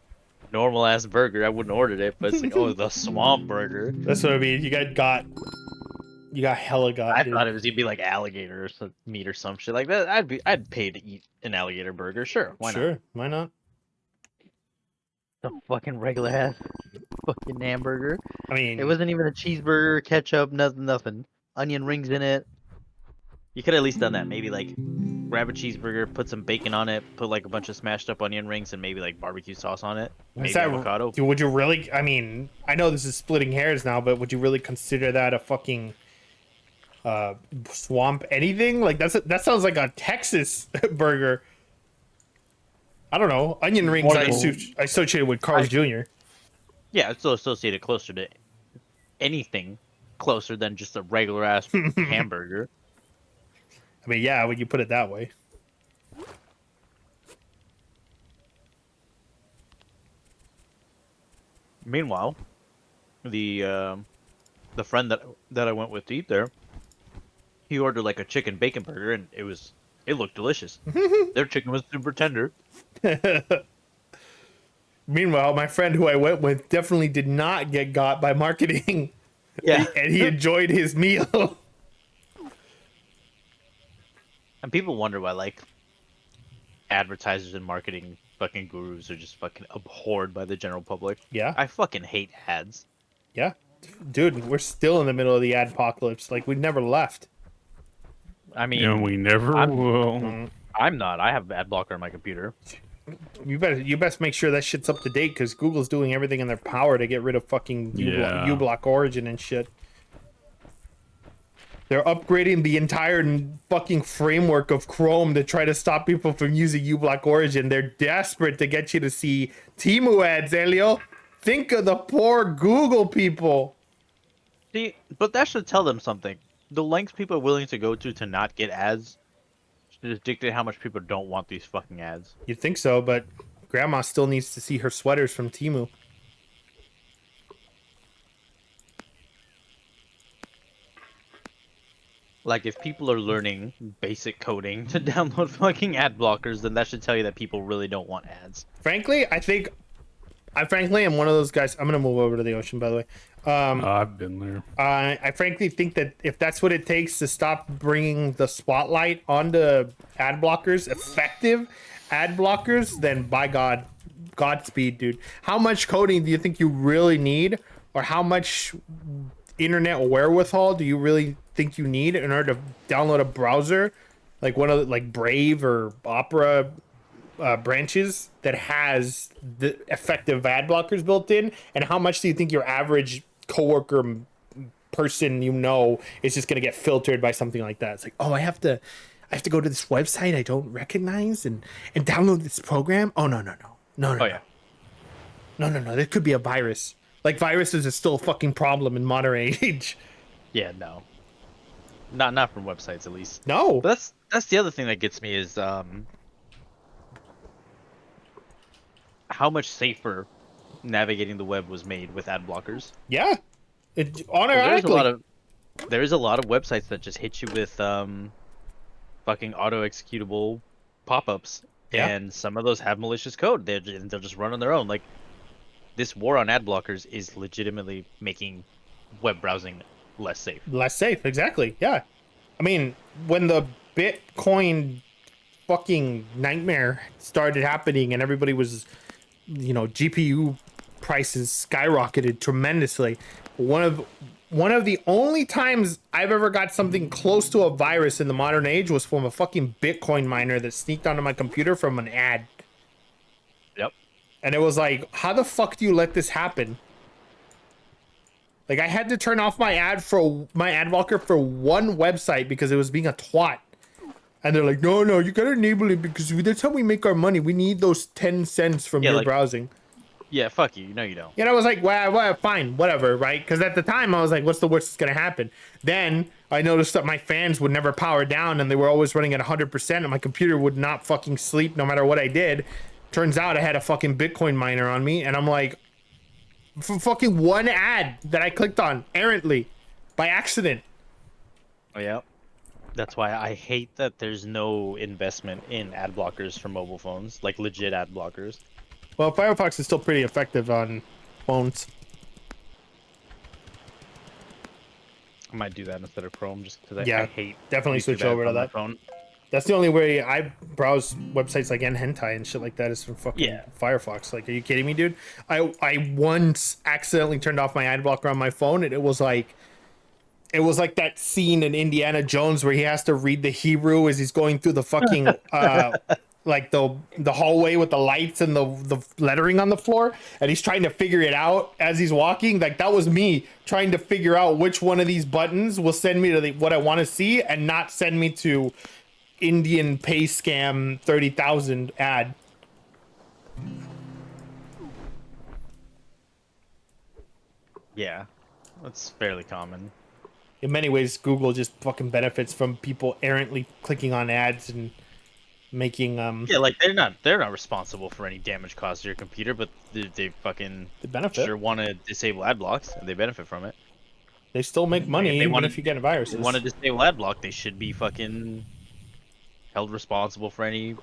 normal ass burger, I wouldn't ordered it. But it's like, oh, the swamp burger. That's what I mean. You got hella got. I dude. thought it was you'd be like alligator or some meat or some shit like that. I'd pay to eat an alligator burger. Sure, why Sure, not? why not? the fucking regular ass fucking hamburger. I mean, It wasn't even a cheeseburger, ketchup, nothing. Onion rings in it. You could have at least done that. Maybe like grab a cheeseburger, put some bacon on it, put like a bunch of smashed up onion rings, and maybe like barbecue sauce on it. Maybe is that, avocado. dude, would you really? I mean, I know this is splitting hairs now, but would you really consider that a fucking swamp anything? Like that sounds like a Texas burger. I don't know. Onion rings I associated with Carl's Jr. Yeah, it's still associated closer to anything closer than just a regular ass hamburger. I mean, yeah, when you put it that way. Meanwhile, the friend that I went with to eat there, he ordered like a chicken bacon burger, and it looked delicious. Their chicken was super tender. Meanwhile, my friend who I went with definitely did not get got by marketing. Yeah, And he enjoyed his meal. and people wonder why like advertisers and marketing fucking gurus are just fucking abhorred by the general public. Yeah. I fucking hate ads. Yeah. Dude, we're still in the middle of the ad apocalypse. Like, we never left. I mean, And we never I'm- will. I'm not. I have ad blocker on my computer. You best make sure that shit's up to date because Google's doing everything in their power to get rid of fucking Yeah. uBlock Origin and shit. They're upgrading the entire fucking framework of Chrome to try to stop people from using uBlock Origin. They're desperate to get you to see Temu ads, Elio. Think of the poor Google people. See, but that should tell them something. The lengths people are willing to go to not get ads should dictate how much people don't want these fucking ads. You'd think so, but Grandma still needs to see her sweaters from Temu. Like, if people are learning basic coding to download fucking ad blockers, then that should tell you that people really don't want ads. Frankly, I frankly am one of those guys. I'm gonna move over to the ocean, by the way. I've been there. I frankly think that if that's what it takes to stop bringing the spotlight onto ad blockers, effective ad blockers, then by God, Godspeed, dude. How much coding do you think you really need, or how much internet wherewithal do you really think you need in order to download a browser, like one of the, like Brave or Opera branches that has the effective ad blockers built in, and how much do you think your average coworker person is just going to get filtered by something like that? It's like, oh, I have to go to this website I don't recognize and download this program. Oh no. Oh yeah. No. There could be a virus. Like, viruses are still a fucking problem in modern age. Yeah, no. Not from websites, at least. No. But that's the other thing that gets me is how much safer navigating the web was made with ad blockers. Yeah. It automatically. There is a lot of websites that just hit you with fucking auto executable pop-ups, Yeah. and some of those have malicious code. They'll just run on their own. Like, this war on ad blockers is legitimately making web browsing less safe. Less safe, exactly. Yeah. I mean, when the Bitcoin fucking nightmare started happening and everybody was, GPU prices skyrocketed tremendously. One of the only times I've ever got something close to a virus in the modern age was from a fucking Bitcoin miner that sneaked onto my computer from an ad. Yep. And it was like, how the fuck do you let this happen? Like, I had to turn off my ad blocker for one website because it was being a twat. And they're like, no, you gotta enable it because that's how we make our money. We need those 10 cents from your browsing. Yeah, fuck you. No, you don't. I was like, well, fine, whatever, right? Because at the time, I was like, what's the worst that's gonna happen? Then I noticed that my fans would never power down and they were always running at 100% and my computer would not fucking sleep no matter what I did. Turns out I had a fucking Bitcoin miner on me, and I'm like, fucking one ad that I clicked on errantly by accident. Oh, yeah. That's why I hate that there's no investment in ad blockers for mobile phones, like legit ad blockers. Well, Firefox is still pretty effective on phones. I might do that instead of Chrome just because I hate definitely switch YouTube over ads to on my that. phone. That's the only way I browse websites like Hentai and shit like that is from fucking Firefox. Like, are you kidding me, dude? I once accidentally turned off my ad blocker on my phone, and it was like that scene in Indiana Jones where he has to read the Hebrew as he's going through the fucking like the hallway with the lights and the lettering on the floor, and he's trying to figure it out as he's walking. Like, that was me trying to figure out which one of these buttons will send me to what I want to see and not send me to Indian pay scam 30,000 ad. Yeah, that's fairly common. In many ways, Google just fucking benefits from people errantly clicking on ads and making Yeah, like they're not responsible for any damage caused to your computer, but they fucking benefit. Sure want to disable ad blocks, and they benefit from it. They still make money even if you get viruses. If they want to disable ad block, they should be fucking held responsible for any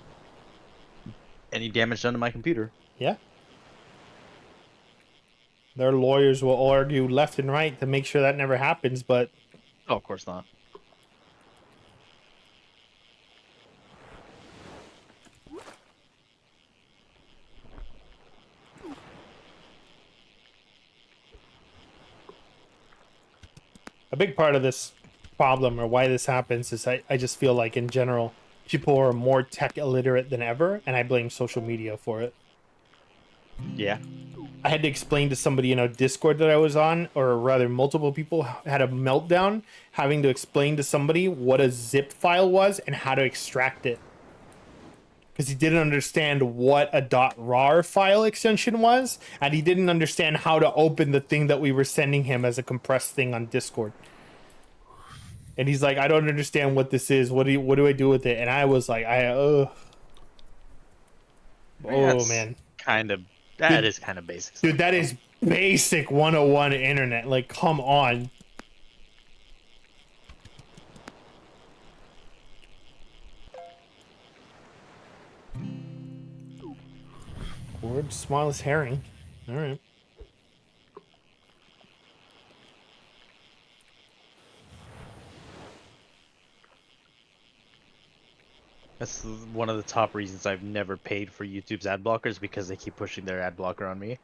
damage done to my computer. Yeah. Their lawyers will argue left and right to make sure that never happens, but oh, of course not. a big part of this problem or why this happens is I just feel like in general people are more tech illiterate than ever, and I blame social media for it. Yeah. I had to explain to somebody in a Discord that I was on, or rather multiple people had a meltdown having to explain to somebody what a zip file was and how to extract it. Because he didn't understand what a .rar file extension was, and he didn't understand how to open the thing that we were sending him as a compressed thing on Discord. And he's like, I don't understand what this is. What do I do with it? And I was like, oh man. That is kind of basic stuff, Dude, that though. is basic 101 internet. Like, come on. Word smallest herring. All right. That's one of the top reasons I've never paid for YouTube's ad blockers, because they keep pushing their ad blocker on me.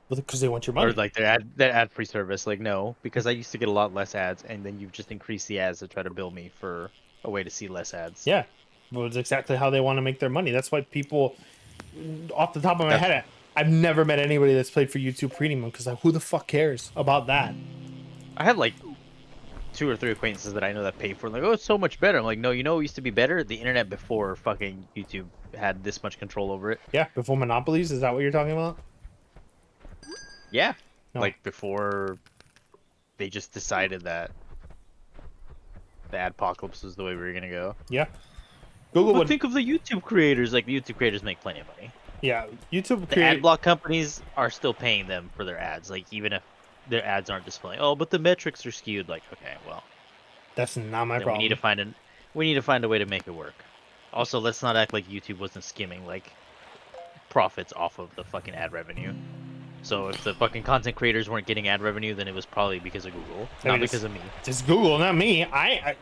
Because they want your Or money. like their ad free service. Like, no, because I used to get a lot less ads, and then you've just increased the ads to try to bill me for a way to see less ads. Yeah. Well, it's exactly how they want to make their money. That's why people, off the top of my head, I've never met anybody that's played for YouTube Premium, because like, who the fuck cares about that? I have like 2 or 3 acquaintances that I know that pay for it. Like, oh, it's so much better. I'm like, no, you know what used to be better? The internet before fucking YouTube had this much control over it. Yeah, before monopolies, is that what you're talking about? Yeah. No. Like, before they just decided that the adpocalypse was the way we were gonna go. Yeah. Google But would think of the YouTube creators. Like, the YouTube creators make plenty of money. Yeah, YouTube The create ad block companies are still paying them for their ads. Like, even if their ads aren't displaying, oh, but the metrics are skewed. Like, okay, well, that's not my then problem. we need to find a way to make it work. Also, let's not act like YouTube wasn't skimming like profits off of the fucking ad revenue. So if the fucking content creators weren't getting ad revenue, then it was probably because of Google, not because of me. Just Google, not me. I'd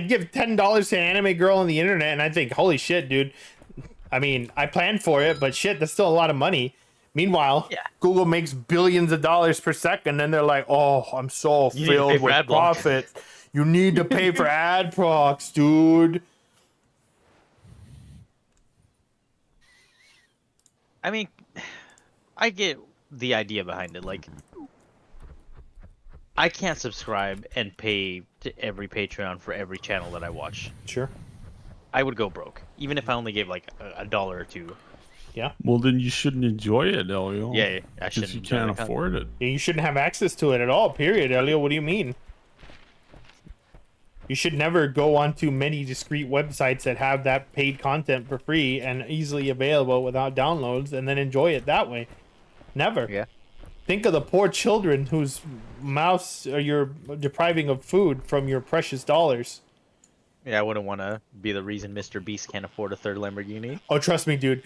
give $10 to an anime girl on the internet, and I think, holy shit, dude. I mean, I planned for it, but shit, that's still a lot of money. Meanwhile, Yeah. Google makes billions of dollars per second, and they're like, "Oh, I'm so You need to pay filled for with ad block." profit. You need to pay for ad procs, dude." I mean, I get the idea behind it. Like, I can't subscribe and pay to every Patreon for every channel that I watch. Sure. I would go broke, even if I only gave like a dollar or two. Yeah. Well, then you shouldn't enjoy it, Elio. Yeah, I Because shouldn't you enjoy can't the afford it. You shouldn't have access to it at all. Period, Elio. What do you mean? You should never go onto many discrete websites that have that paid content for free and easily available without downloads, and then enjoy it that way. Never. Yeah. Think of the poor children whose mouths you're depriving of food from your precious dollars. Yeah, I wouldn't want to be the reason Mr. Beast can't afford a third Lamborghini. Oh, trust me, dude.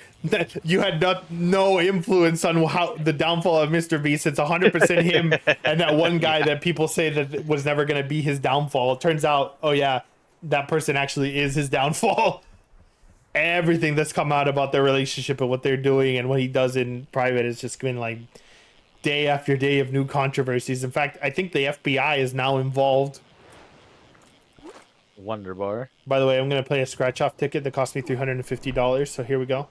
You had no influence on how the downfall of Mr. Beast. It's 100% him and that one guy that people say that was never going to be his downfall. It turns out, oh yeah, that person actually is his downfall. Everything that's come out about their relationship and what they're doing and what he does in private has just been like day after day of new controversies. In fact, I think the FBI is now involved. Wonder Bar. By the way, I'm going to play a scratch-off ticket that cost me $350, so here we go.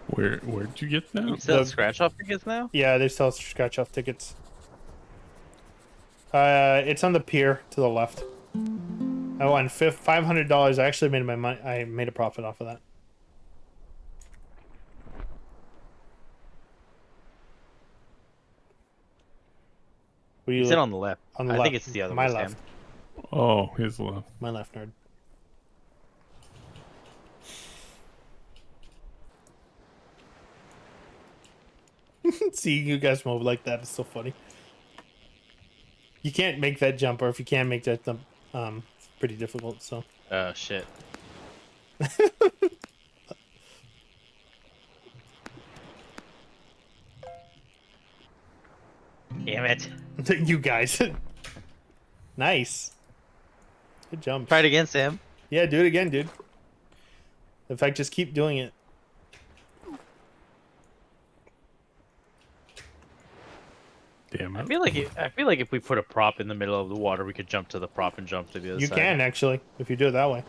Where'd you get that? You sell scratch-off tickets now? Yeah, they sell scratch-off tickets. It's on the pier to the left. I won $500. I actually made my money. I made a profit off of that. What do you Is it on the left? on the I left? think it's the other My way, left. Sam. Oh, his left. My left, nerd. Seeing you guys move like that is so funny. You can't make that jump, or if you can make that jump, it's pretty difficult. So. Oh, shit. Damn it. You guys. Nice. Good jump. Try it again, Sam. Yeah, do it again, dude. In fact, just keep doing it. Damn it. I feel like if we put a prop in the middle of the water, we could jump to the prop and jump to the other You side. can, actually, if you do it that way.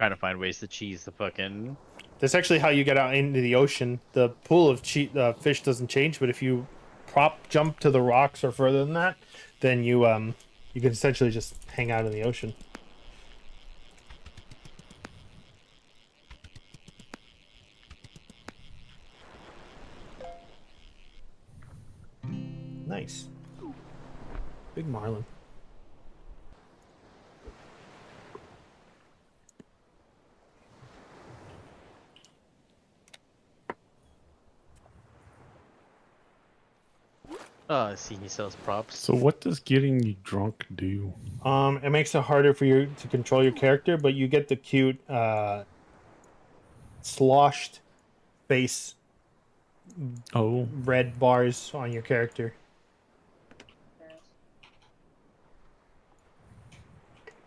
Trying to find ways to cheese the fucking. That's actually how you get out into the ocean. The pool of fish doesn't change, but if you prop jump to the rocks or further than that, then you can essentially just hang out in the ocean. Nice. Big marlin. I see he sells props. So what does getting you drunk do? It makes it harder for you to control your character, but you get the cute sloshed face Oh, red bars on your character.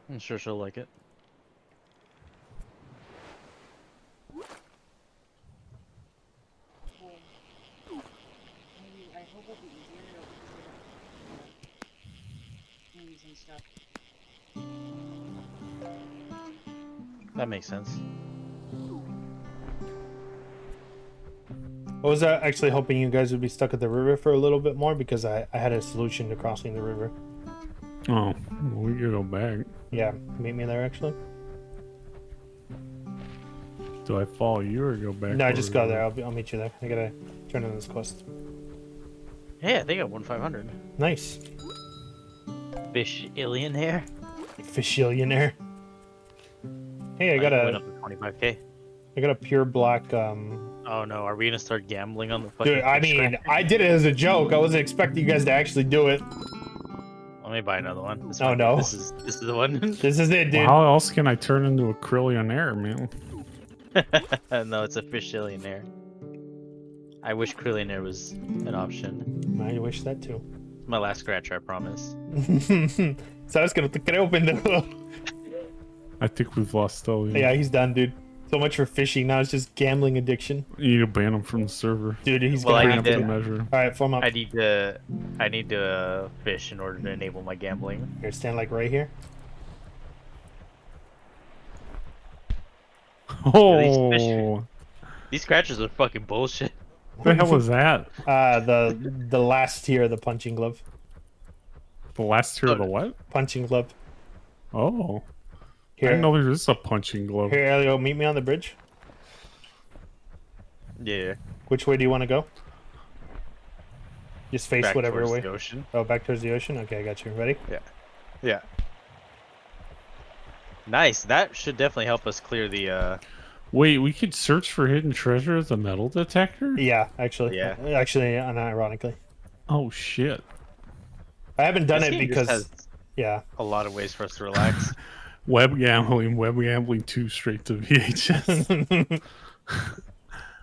I'm sure she'll like it. That makes sense. I was actually hoping you guys would be stuck at the river for a little bit more because I had a solution to crossing the river. oh, we could go back. Yeah, meet me there actually. Do I follow you or go back? No, where just we go were? there. I'll meet you there. I gotta turn in this quest. Hey, I think I won 500. Nice. Fish Illionaire. Fishillionaire. Hey, I Went got up to 25k. a pure black Oh no, are we gonna start gambling on the fucking dude, I fish mean, scratch? I did it as a joke. I wasn't expecting you guys to actually do it. Let me buy another one. Oh, no. This is the one. This is it, dude. Well, how else can I turn into a krillionaire, man? No, it's a fish Illionaire. I wish Krillionaire was an option. I wish that too. My last scratcher, I promise. ¿Sabes que no te creo, pendejo? I think we've lost Elliot. Yeah, he's done, dude. So much for fishing. Now it's just gambling addiction. You need to ban him from the server. Dude, he's Well, gonna I have need to. to- measure. All right, form up. I need to fish in order to enable my gambling. Here, stand like right here. Oh, These scratchers are fucking bullshit. what the hell was that? The last tier of the punching glove. The last tier of the what? Punching glove. Oh, I Here, didn't know there was a punching glove. here, Elio, meet me on the bridge. Yeah. Which way do you want to go? Just face Back whatever towards way. the ocean. Oh, back towards the ocean. Okay, I got you. Ready? Yeah. Nice. That should definitely help us clear the. Wait, we could search for hidden treasure as a metal detector? Yeah, actually. Yeah. Actually, unironically. Oh shit. I haven't done This it game just because has yeah. a lot of ways for us to relax. Web gambling 2 straight to VHS.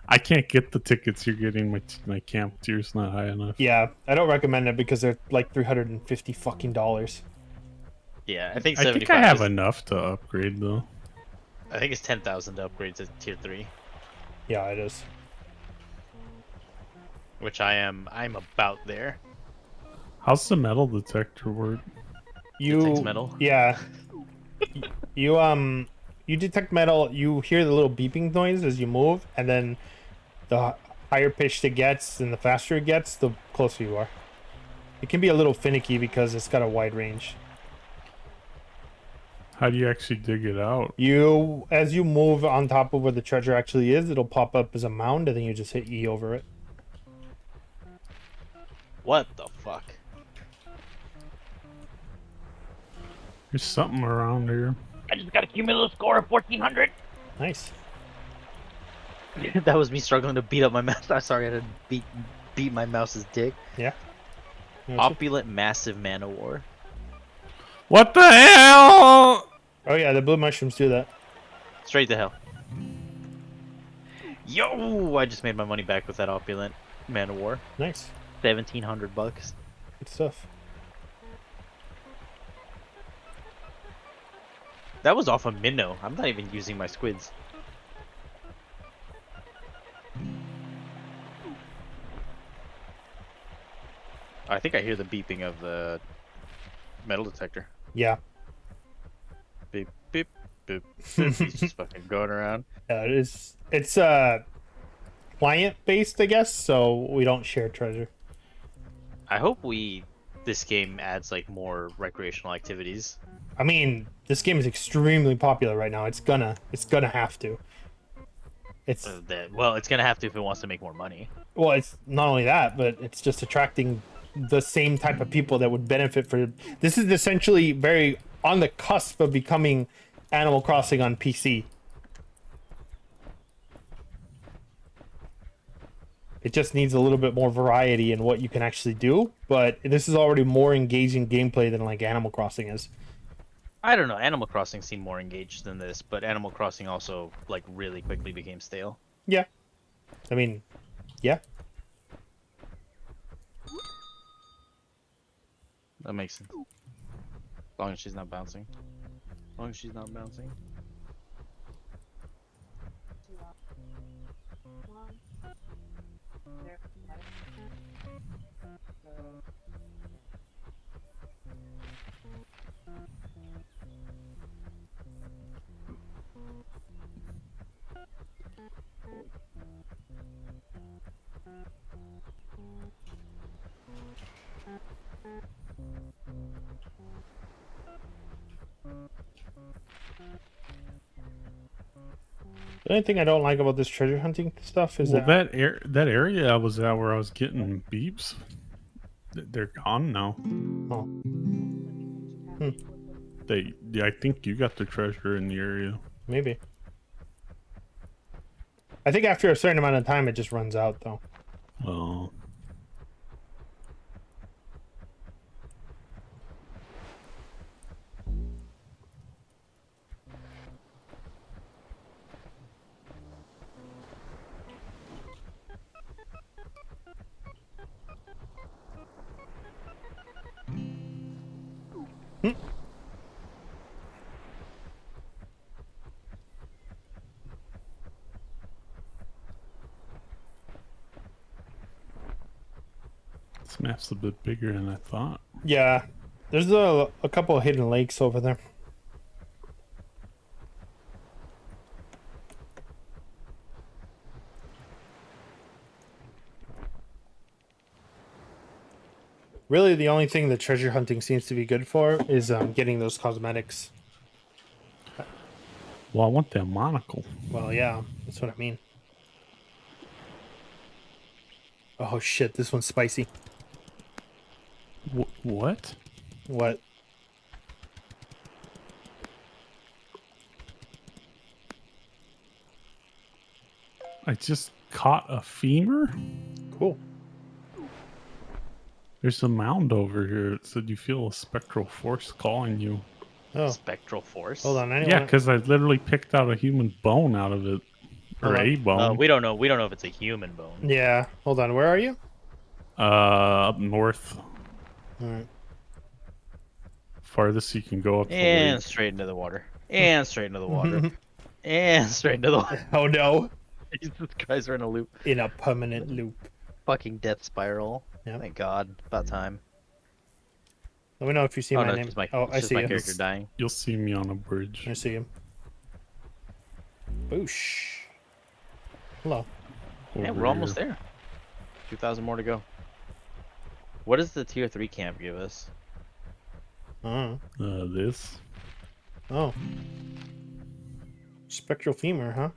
I can't get the tickets you're getting. My camp tier's not high enough. Yeah, I don't recommend it because they're like $350 fucking dollars. Yeah, I think I 75. think I have is- enough to upgrade though. I think it's 10,000 to upgrade to tier 3, Yeah, it is. which I'm about there. How's the metal detector work? You metal? Yeah. You detect metal, you hear the little beeping noise as you move, and then the higher pitched it gets and the faster it gets, the closer you are. It can be a little finicky because it's got a wide range. How do you actually dig it out? As you move on top of where the treasure actually is, it'll pop up as a mound, and then you just hit E over it. What the fuck? There's something around here. I just got a cumulative score of 1400. Nice. That was me struggling to beat up my mouse. I'm sorry, I had to beat my mouse's dick. Yeah. Opulent massive mana war. What the hell? Oh yeah, the blue mushrooms do that. Straight to hell. Yo! I just made my money back with that opulent mana war. Nice. 1,700 bucks. Good stuff. That was off a minnow. I'm not even using my squids. I think I hear the beeping of the metal detector. Yeah. Beep, beep, boop, boop. He's just fucking going around. It's client based, I guess, so we don't share treasure. I hope this game adds like more recreational activities. I mean, this game is extremely popular right now. It's gonna have to. It's Well, it's gonna have to if it wants to make more money. well, it's not only that, but it's just attracting the same type of people that would benefit for. This is essentially very on the cusp of becoming Animal Crossing on PC. It just needs a little bit more variety in what you can actually do, but this is already more engaging gameplay than like Animal Crossing is. I don't know. Animal Crossing seemed more engaged than this, but Animal Crossing also like really quickly became stale. Yeah. I mean, yeah. That makes sense. As long as she's not bouncing. As long as she's not bouncing. The only thing I don't like about this treasure hunting stuff is Well, that that area I was at where I was getting beeps, they're gone now. oh, I think you got the treasure in the area. maybe. I think after a certain amount of time, it just runs out, though. Oh. This map's a bit bigger than I thought. Yeah, there's a couple of hidden lakes over there. Really, the only thing that treasure hunting seems to be good for is getting those cosmetics. Well, I want that monocle. Well, yeah, that's what I mean. Oh shit, this one's spicy. What? What? I just caught a femur? Cool. There's a mound over here. It said you feel a spectral force calling you. Oh, Spectral Force. hold on. I Yeah, because I literally picked out a human bone out of it. Or Hold on. a bone. We don't know. We don't know if it's a human bone. Yeah, hold on. Where are you? Up north. All right. Farthest you can go up the And lake. straight into the water. And straight into the water. And straight into the water. Oh no! Jesus Christ, we're in a loop. In a permanent loop. Fucking death spiral. Yeah. Thank God. About time. Let me know if you see Oh my no, name. it's just Oh, it's I just see my you. character dying. You'll see me on a bridge. I see him. Boosh. Hello. Yeah, over we're almost here. there. 2,000 more to go. What does the tier 3 camp give us? Oh. This. Oh. Spectral femur, huh?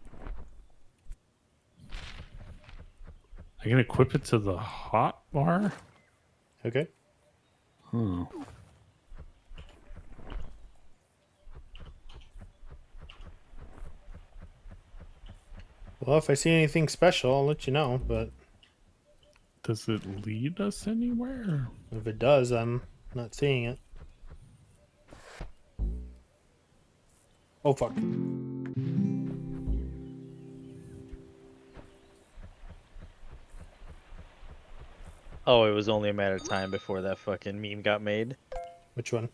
I can equip it to the hot bar? Okay. Huh. Well, if I see anything special, I'll let you know. But Does it lead us anywhere? if it does, I'm not seeing it. Oh, fuck. Oh, it was only a matter of time before that fucking meme got made. Which one?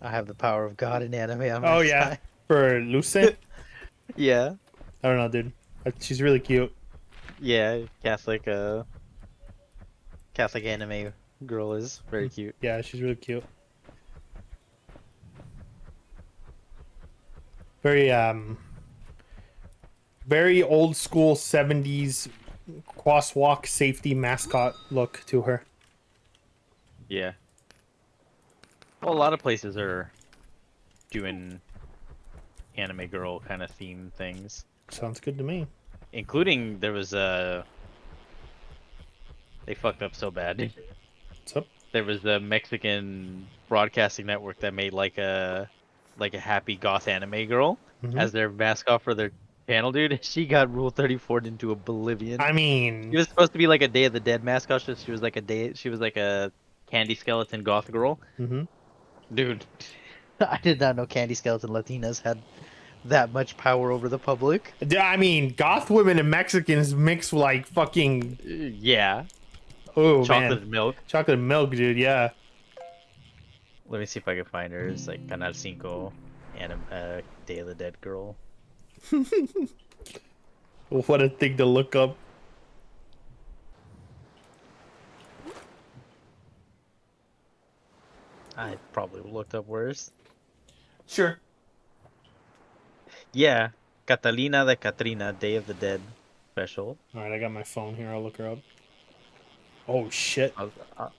I have the power of God in anime on my Oh, yeah. side. For Lucy? Yeah. I don't know, dude. She's really cute. Yeah, Catholic anime girl is very cute. Yeah, she's really cute. very very old school 70s crosswalk safety mascot look to her. Yeah. Well, a lot of places are doing anime girl kind of theme things, Sounds good to me. including there was a. They fucked up so bad. What's up? There was a Mexican broadcasting network that made like a happy goth anime girl as their mascot for their channel, dude. She got Rule 34 into oblivion. I She mean, was supposed to be like a Day of the Dead mascot. So she was like a candy skeleton goth girl. mhm. Dude, I did not know Candy Skeleton Latinas had that much power over the public. I mean, goth women and Mexicans mix like fucking. yeah. Oh Chocolate man, milk. chocolate milk, dude. Yeah. Let me see if I can find her. It's like Canal 5 Day of the Dead girl. What a thing to look up. I probably looked up worse. Sure. Yeah, Catalina de Catrina, Day of the Dead special. All right, I got my phone here. I'll look her up. Oh shit.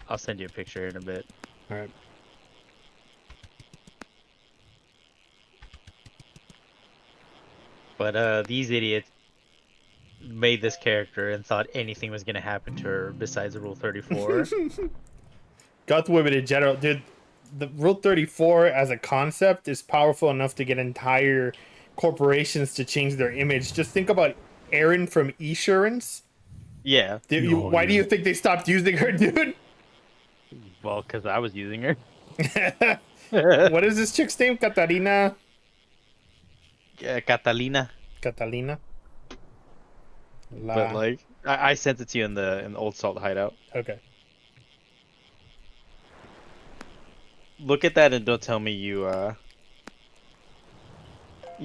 I'll send you a picture in a bit. All right. But these idiots made this character and thought anything was gonna happen to her besides Rule 34. Goth women in general, dude. The Rule 34 as a concept is powerful enough to get entire corporations to change their image. Just think about Erin from Esurance. Yeah, Why do you think they stopped using her, dude? well, because I was using her. What is this chick's name? Katarina? Catalina. Catalina? But like, I sent it to you in the Old Salt hideout. Okay. Look at that and don't tell me you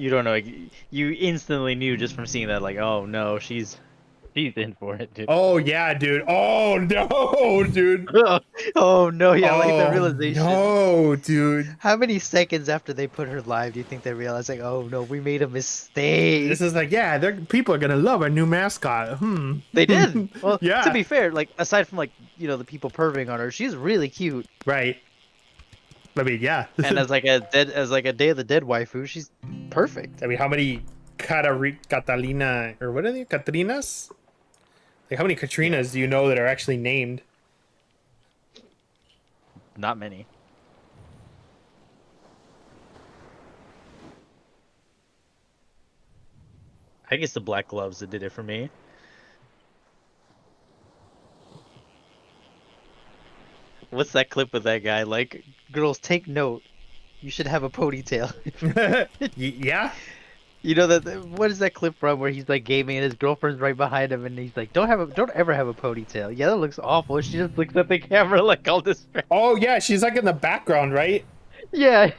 don't know. You instantly knew just from seeing that, like, oh no, she's in for it, dude. Oh yeah, dude. Oh no, dude. Oh no, yeah, like the Oh, realization. no, dude. How many seconds after they put her live do you think they realized, like, oh no, we made a mistake? This is like, yeah, people are gonna love our new mascot. They did. Well, Yeah. to be fair, like, aside from, like, you know, the people perving on her, she's really cute. Right. I mean, yeah. And as like a Day of the Dead waifu, she's perfect. I mean, how many Catalina or what are they? Katrinas? Like, how many Katrinas do you know that are actually named? Not many. I guess the black gloves that did it for me. What's that clip with that guy? Like, Girls, take note. You should have a ponytail. Yeah. You know that what is that clip from where he's like gaming and his girlfriend's right behind him and he's like, don't ever have a ponytail. Yeah, that looks awful. She just looks at the camera like all distracted. Oh yeah, she's like in the background, right? Yeah,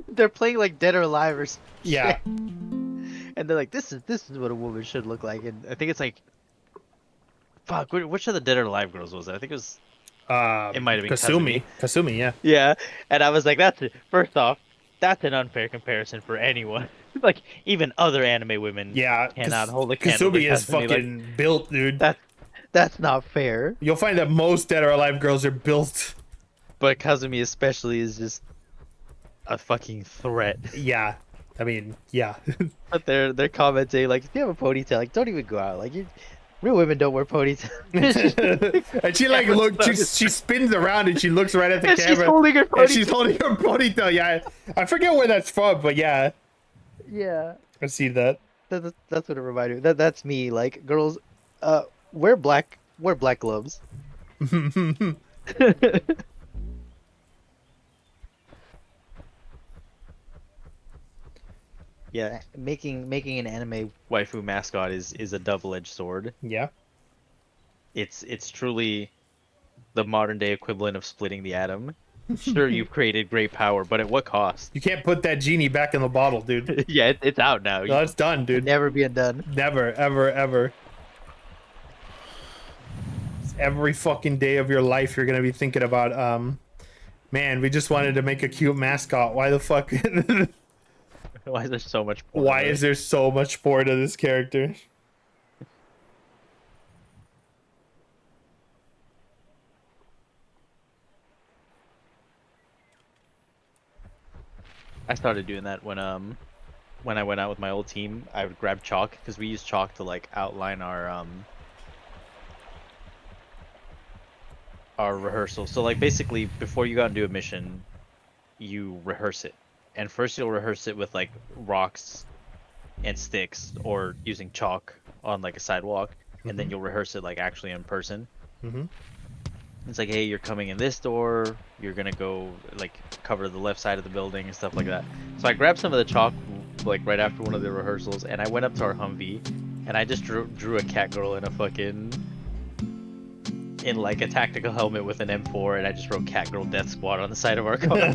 they're playing like Dead or Alive or something. Yeah. And they're like, this is what a woman should look like. And I think it's like, fuck, which of the Dead or Alive girls was it? I think it was. It might have been Kasumi. Kasumi, yeah. Yeah, and I was like, first off, that's an unfair comparison for anyone. Like, even other anime women Yeah. cannot hold a candle to Kasumi is Kasumi, like, fucking built, dude. that's not fair. You'll find that most Dead or Alive girls are built. But Kazumi especially is just a fucking threat. Yeah. I mean, yeah. But they're commenting like, if you have a ponytail, like, don't even go out. Like, real women don't wear ponytails. And she like she spins around and she looks right at the And camera. she's holding her And she's ponytail. holding her ponytail. Yeah, I forget where that's from, but yeah, Yeah, I see that. that's what it reminded me. That's me. Like, girls, wear black gloves. Yeah, making an anime waifu mascot is a double-edged sword. Yeah. It's truly the modern day equivalent of splitting the atom. Sure, you've created great power, but at what cost? You can't put that genie back in the bottle, dude. Yeah, it's out now. No, it's done, dude. Never being done. Never, ever, ever. Every fucking day of your life, you're gonna be thinking about, man, we just wanted to make a cute mascot. Why the fuck? Why is there so much porn? Why is there so much porn to this character? I started doing that when I went out with my old team. I would grab chalk because we use chalk to like outline our rehearsal. So like basically before you go out and do a mission, you rehearse it. And first you'll rehearse it with like rocks and sticks or using chalk on like a sidewalk, and then you'll rehearse it like actually in person. Mm-hmm. It's like, hey, you're coming in this door, you're gonna go like cover the left side of the building and stuff like that. So I grabbed some of the chalk like right after one of the rehearsals, and I went up to our Humvee, and I just drew a cat girl in a fucking in like a tactical helmet with an M4, and I just wrote "Cat Girl Death Squad" on the side of our car.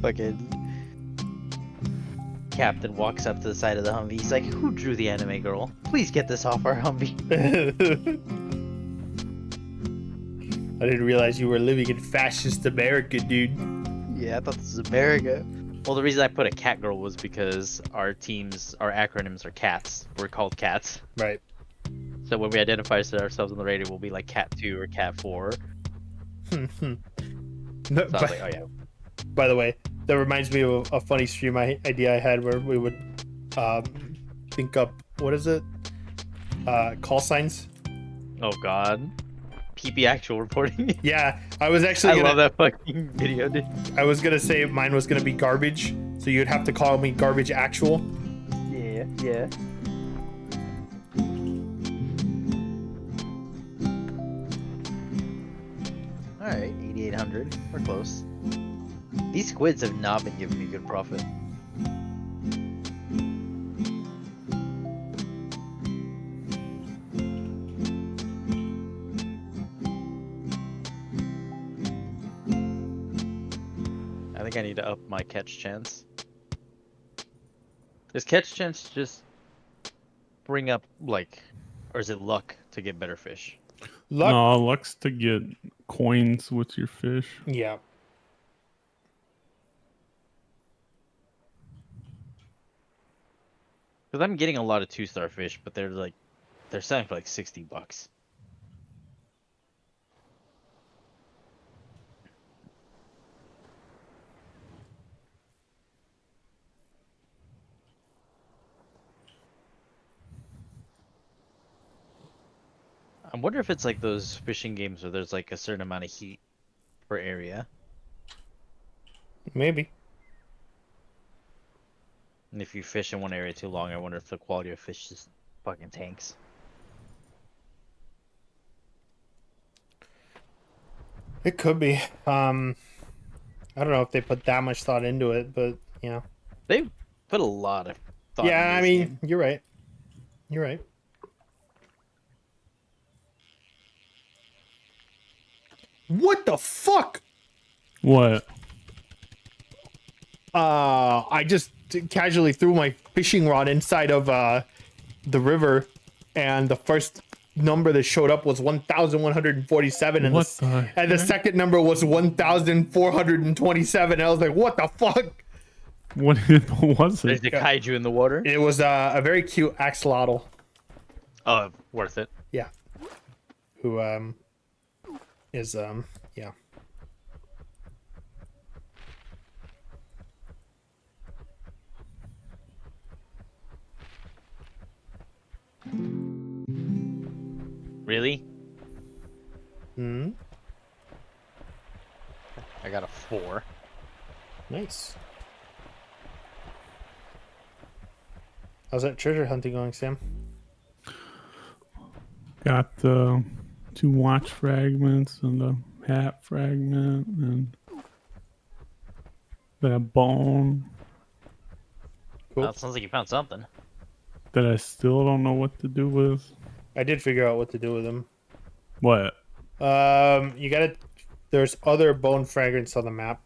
Fucking captain walks up to the side of the Humvee. He's like, "Who drew the anime girl? Please get this off our Humvee." I didn't realize you were living in fascist America, dude. Yeah, I thought this was America. Well, the reason I put a cat girl was because our acronyms are cats. We're called cats. Right. So when we identify ourselves on the radio, we'll be like Cat 2 or Cat 4. No, So I was like, oh yeah. by the way, that reminds me of a funny stream idea I had where we would think up, what is it? Call signs. Oh god. PP actual reporting. Yeah, I was actually I gonna, love that fucking video, dude. I was gonna say mine was gonna be garbage, so you'd have to call me garbage actual. Yeah, yeah. Alright, 8,800. We're close. These squids have not been giving me good profit. I think I need to up my catch chance. Does catch chance just bring up like, or is it luck to get better fish? Luck. No, luck's to get coins with your fish. Yeah. Because I'm getting a lot of 2-star fish, but they're selling for like $60. I wonder if it's like those fishing games where there's like a certain amount of heat per area. Maybe. And if you fish in one area too long, I wonder if the quality of fish just fucking tanks. It could be. I don't know if they put that much thought into it, but you know. They put a lot of thought Yeah, into I this mean, game. you're right. You're right. What the fuck? What? I just casually threw my fishing rod inside of the river, and the first number that showed up was 1,147, and What the the heck? second number was 1,427. I was like, what the fuck? What was There's it? a kaiju in the water. It was a very cute axolotl. Oh, worth it. Yeah. Who is yeah. Really? Hmm. I got a 4. Nice. How's that treasure hunting going, Sam? Got the 2 watch fragments and a hat fragment and that bone Cool. Well, it sounds like you found something. that I still don't know what to do with. I did figure out what to do with them. What? You gotta. There's other bone fragments on the map,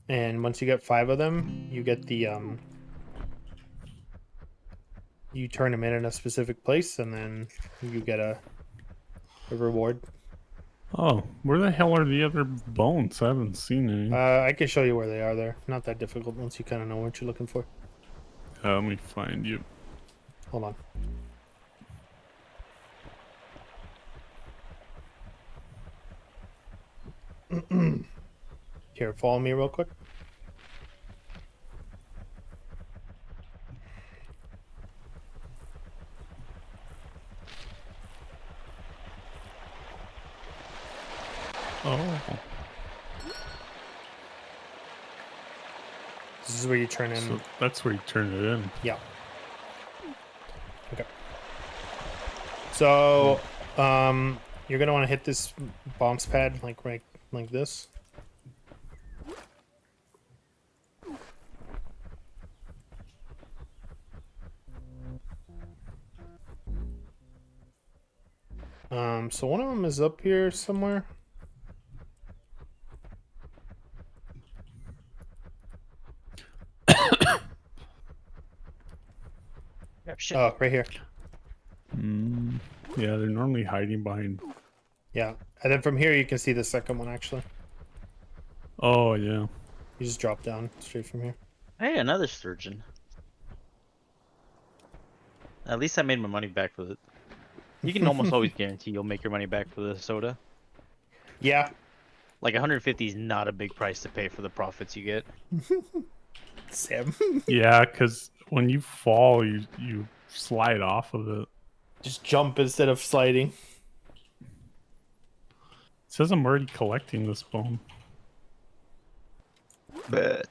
and once you get 5 of them, you get the You turn them in a specific place, and then you get a reward. Oh, where the hell are the other bones? I haven't seen any. I can show you where they are there. Not that difficult once you kind of know what you're looking for. Let me find you. Hold on. Here, follow me real quick. Oh, This is where you turn in. so that's where you turn it in. Yeah. Okay. So, you're gonna want to hit this bounce pad like right like this. So one of them is up here somewhere. Oh, shit. Oh, right here. Mm, yeah, they're normally hiding behind. Yeah. And then from here you can see the second one actually. Oh yeah. You just drop down straight from here. Hey, another sturgeon. At least I made my money back with it. You can almost always guarantee you'll make your money back for the soda. Yeah. Like 150 is not a big price to pay for the profits you get. Sam. Yeah, because when you fall, you slide off of it. Just jump instead of sliding. It says I'm already collecting this bone. But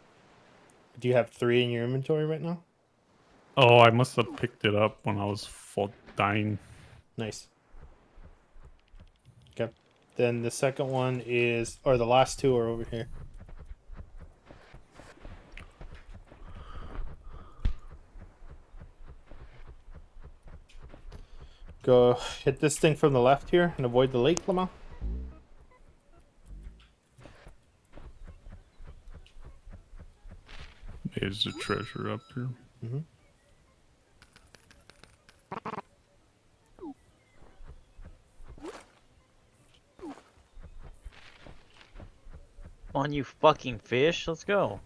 Do you have 3 in your inventory right now? Oh, I must have picked it up when I was full dying. Nice. Okay. Then the second one is, or the last 2 are over here. Go hit this thing from the left here and avoid the lake, Lamau. There's a treasure up here. Mm-hmm. On you fucking fish, let's go.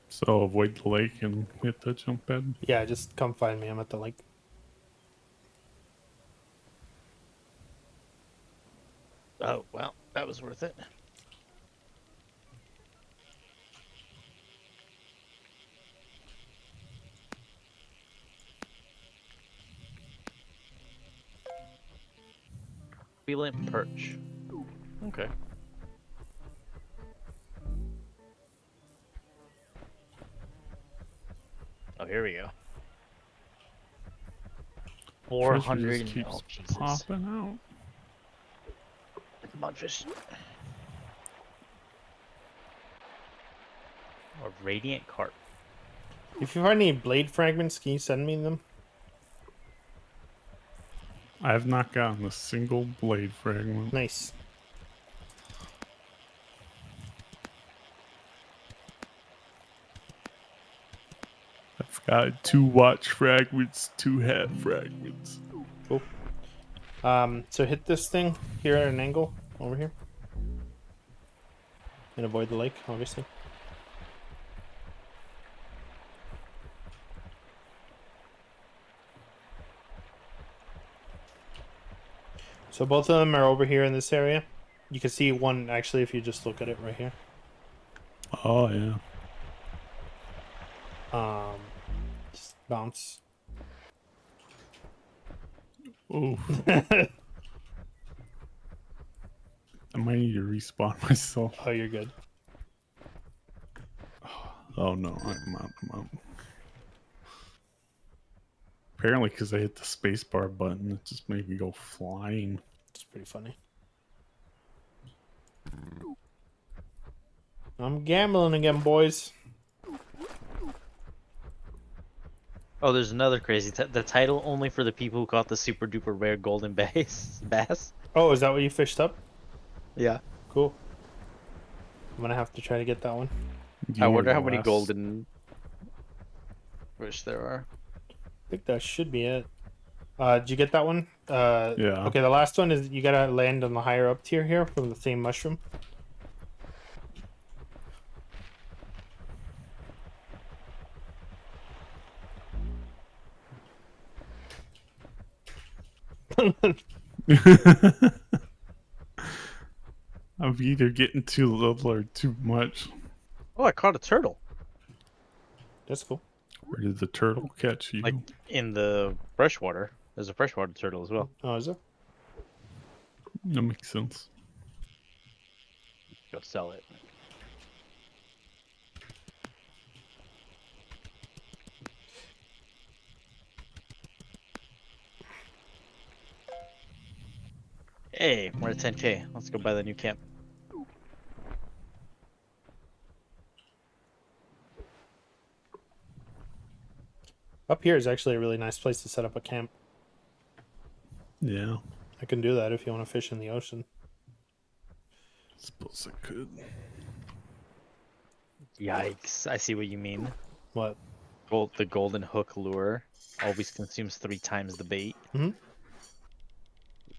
So avoid the lake and hit the jump pad. Yeah, just come find me. I'm at the lake. Oh, well, that was worth it. Feeling perch. Okay. Oh, here we go. Treasure 400. just keeps Oh, Jesus. popping out. Come on, fish. A radiant carp. If you find any blade fragments, can you send me them? I have not gotten a single blade fragment. Nice. I've got 2 watch fragments, 2 hat fragments. Cool. So hit this thing here at an angle over here. And avoid the lake, obviously. So both of them are over here in this area. You can see one actually if you just look at it right here. Oh yeah. Just bounce. Oh. I might need to respawn myself. Oh, you're good. Oh no, I'm out. Apparently, because I hit the spacebar button, it just made me go flying. It's pretty funny. I'm gambling again, boys. Oh, there's another crazy. The title only for the people who caught the super duper rare golden bass. Oh, is that what you fished up? Yeah. Cool. I'm gonna have to try to get that one. You I were wonder the how many last- golden fish there are. think that should be it. Did you get that one? Yeah. Okay, the last one is you gotta land on the higher up tier here from the same mushroom. I'm either getting too little or too much. Oh, I caught a turtle. That's cool. Where did the turtle catch you? Like in the freshwater. There's a freshwater turtle as well. Oh, is it? That makes sense. Go sell it. Hey, we're at 10K. Let's go buy the new camp. Up here is actually a really nice place to set up a camp. Yeah. I can do that if you want to fish in the ocean. Suppose I could. Yikes. I see what you mean. What? The golden hook lure always consumes 3 times the bait. Mhm.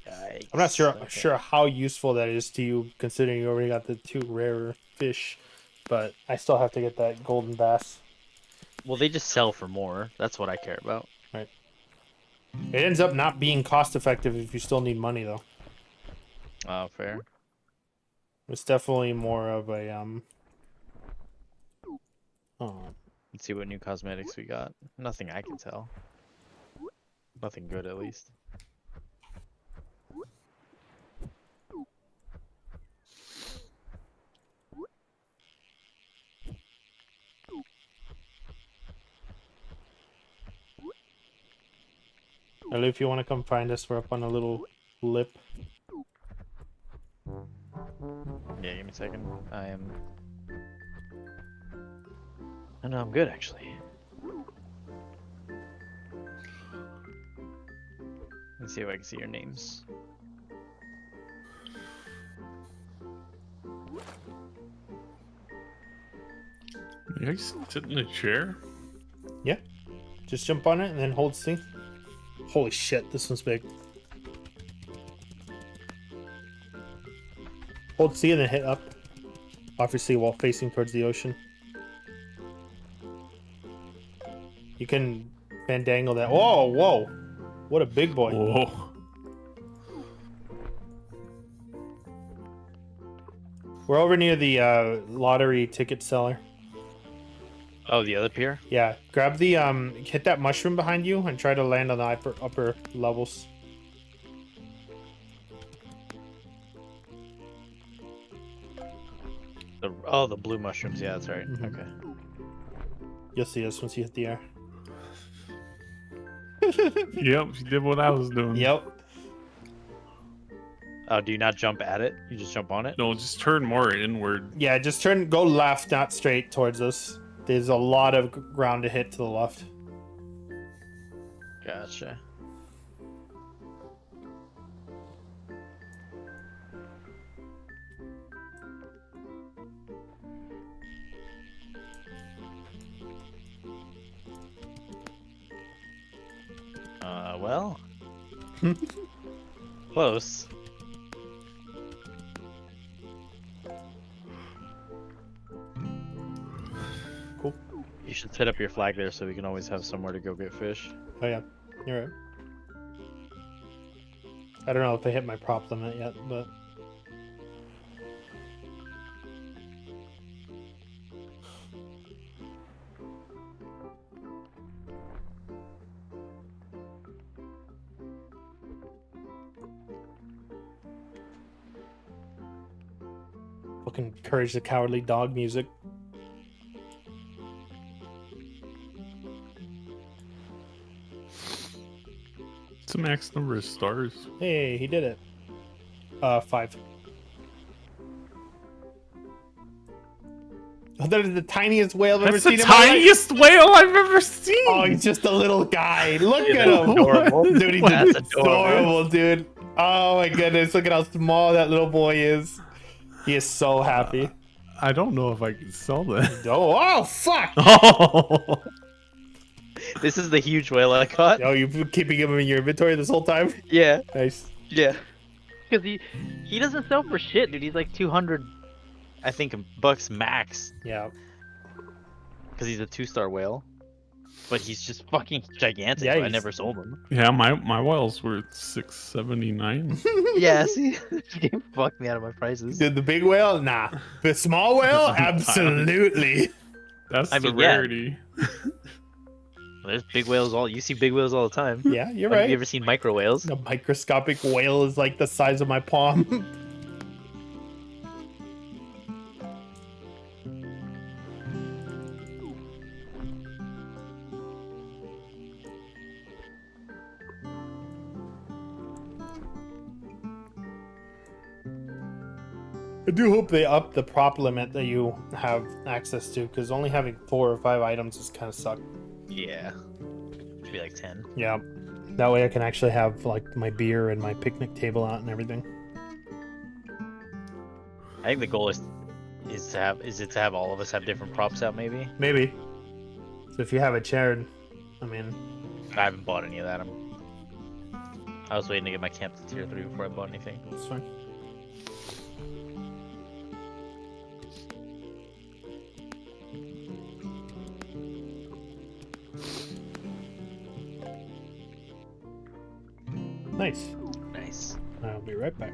Yikes. I'm not sure Okay. sure how useful that is to you, considering you already got the 2 rarer fish. But I still have to get that golden bass. Well, they just sell for more. That's what I care about. Right. It ends up not being cost effective if you still need money, though. Oh, fair. It's definitely more of a Oh, Let's see what new cosmetics we got. Nothing I can tell. Nothing good, at least. Ellie, if you want to come find us, we're up on a little lip. Yeah, give me a second. I am. Oh, no, I'm good, actually. Let's see if I can see your names. You guys sit in a chair? Yeah. Just jump on it and then hold C. Holy shit, this one's big. Hold C and then hit up. Obviously while facing towards the ocean. You can fandangle that. Whoa, whoa. What a big boy. Whoa. We're over near the lottery ticket seller. Oh, the other pier? Yeah, grab the hit that mushroom behind you and try to land on the upper levels. The blue mushrooms. Yeah, that's right. Mhm. Okay. You'll see us once you hit the air. Yep, she did what I was doing. Yep. Oh, do you not jump at it? You just jump on it? No, just turn more inward. Yeah, just go left, not straight towards us. There's a lot of ground to hit to the left. Gotcha. Well. Close. Cool. You should set up your flag there so we can always have somewhere to go get fish. Oh yeah, you're right. I don't know if I hit my prop limit yet, but fucking Courage the Cowardly Dog music. It's a max number of stars. Hey, he did it. 5. Oh, that is the tiniest whale I've ever That's the seen in my life. tiniest whale I've ever seen. Oh, he's just a little guy. Look Yeah, at that's him. adorable. Dude, he's That's adorable, dude. Oh my goodness, look at how small that little boy is. He is so happy. I don't know if I can sell that. Oh, fuck! Oh, This is the huge whale I caught. Oh, you've been keeping him in your inventory this whole time? Yeah, Nice. yeah. Because he doesn't sell for shit, dude. He's like 200, I think, bucks max. Yeah. Because he's a 2-star whale. But he's just fucking gigantic. Yeah, So I he's- never sold him. Yeah, my whales were 679. Yeah, see, this game fucked me out of my prices. Dude, the big whale? Nah. The small whale? Absolutely. That's I the mean, yeah. rarity. There's big whales you see big whales all the time. Yeah, you're Have right. you ever seen micro whales? A microscopic whale is like the size of my palm. I do hope they up the prop limit that you have access to, because only having 4 or 5 items is kind of suck. Yeah. Should be like 10. Yeah. That way I can actually have like my beer and my picnic table out and everything. I think the goal is to have all of us have different props out maybe. Maybe. So if you have a chair, I mean, I haven't bought any of that. I was waiting to get my camp to tier 3 before I bought anything. it's fine. Nice. Nice. I'll be right back.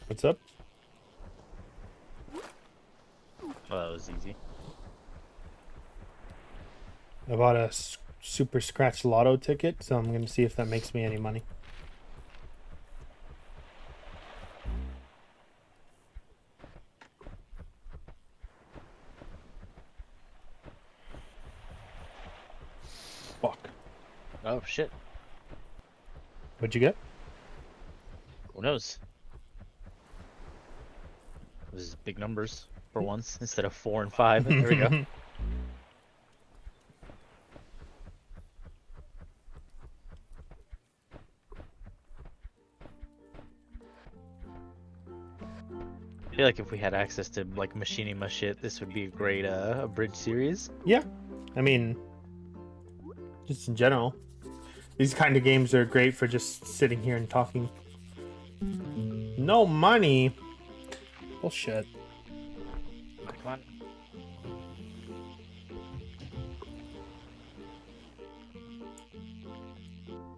What's up? Well, that was easy. I bought a super scratch lotto ticket, so I'm going to see if that makes me any money. Fuck. Oh shit. What'd you get? Who knows? This is big numbers for once instead of 4 and 5. There we go. I feel like if we had access to like machining my shit, this would be a great abridged series. Yeah. I mean, just in general. These kind of games are great for just sitting here and talking. No money? Bullshit. Come on.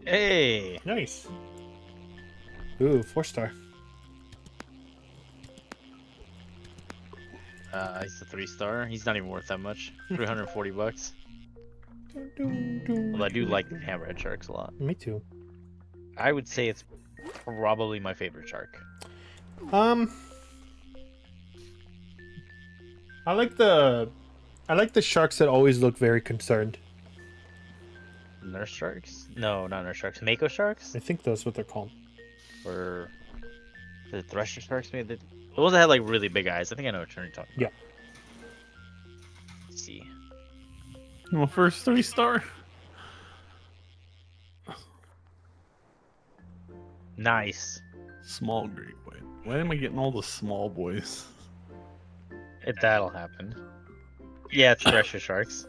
Hey! Nice. Ooh, 4-star. He's a 3-star. He's not even worth that much. 340 bucks. Well, I do like the hammerhead sharks a lot. Me too. I would say it's probably my favorite shark. I like the sharks that always look very concerned. Nurse sharks? No, not nurse sharks. Mako sharks? I think that's what they're called. Or the thresher sharks? Maybe the ones that had like really big eyes. I think I know what you're talking about. Yeah. Let's see. Well, first 3-star. Nice. Small great white. Why am I getting all the small boys? That'll happen. Yeah, it's thresher sharks.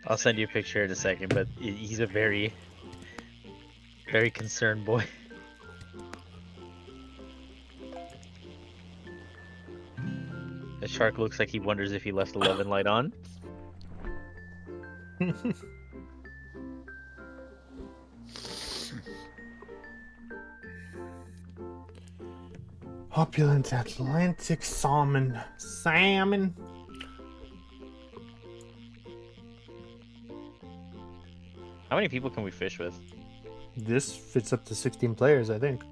I'll send you a picture in a second, but he's a very, very concerned boy. The shark looks like he wonders if he left the 11 light on. Opulent Atlantic salmon. Salmon. How many people can we fish with? This fits up to 16 players, I think.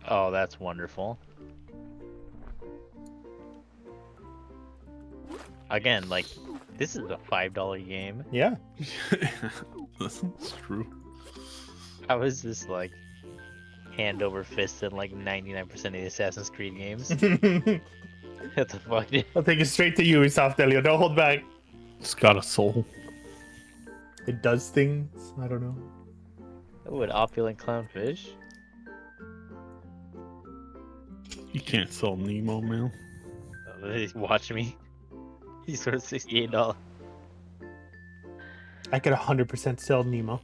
Oh, that's wonderful. Again, like, this is a $5 game. Yeah. That's true. How is this like hand over fist in like 99% of the Assassin's Creed games? What the fuck, dude? I'll take it straight to Ubisoft, Elio. Don't hold back. It's got a soul. It does things. I don't know. Oh, an opulent clownfish. You can't sell Nemo, man. Watch me. He's worth $68. I could 100% sell Nemo.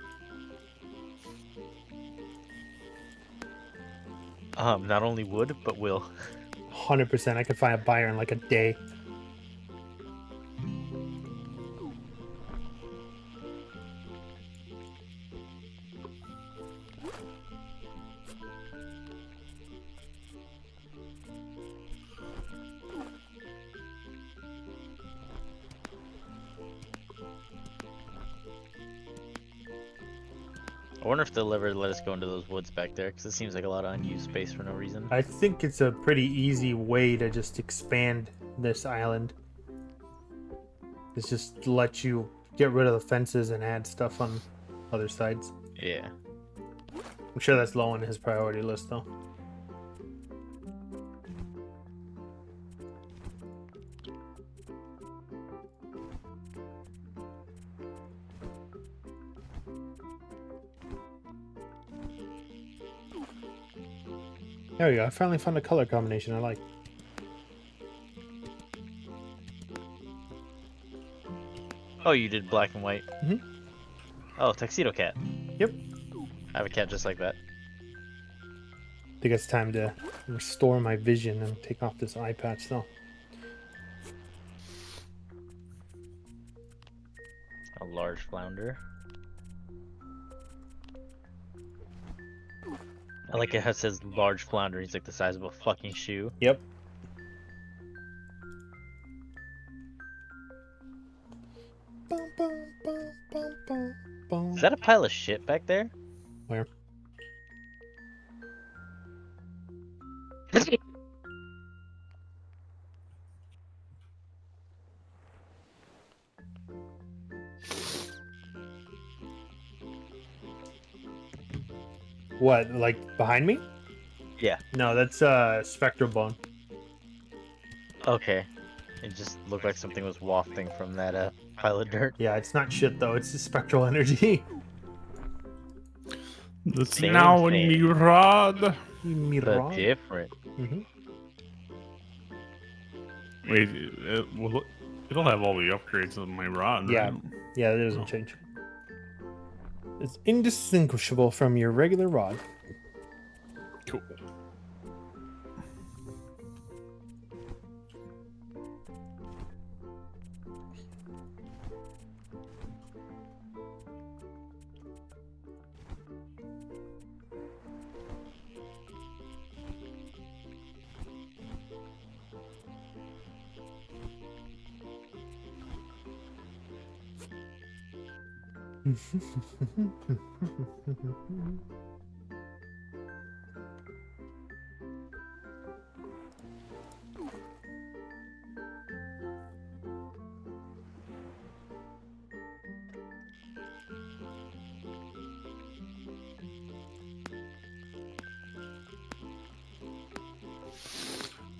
Not only would, but will. 100%. I could find a buyer in like a day. I wonder if they'll ever let us go into those woods back there, because it seems like a lot of unused space for no reason. I think it's a pretty easy way to just expand this island. It's just to let you get rid of the fences and add stuff on other sides. Yeah. I'm sure that's low on his priority list, though. There we go. I finally found a color combination I like. Oh, you did black and white? Mhm. Oh, tuxedo cat. Yep. I have a cat just like that. I think it's time to restore my vision and take off this eye patch, though. A large flounder. I like it how it says large flounder. He's like the size of a fucking shoe. Yep. Is that a pile of shit back there? Where? What, like behind me? Yeah. No, that's spectral bone. Okay. It just looked like something was wafting from that pile of dirt. Yeah, it's not shit though. It's the spectral energy. It's Same now a thing. new rod. But Mirror. different. Mhm. Wait, it'll have all the upgrades of my rod, Yeah. right? Yeah, it doesn't change. It's indistinguishable from your regular rod. Cool.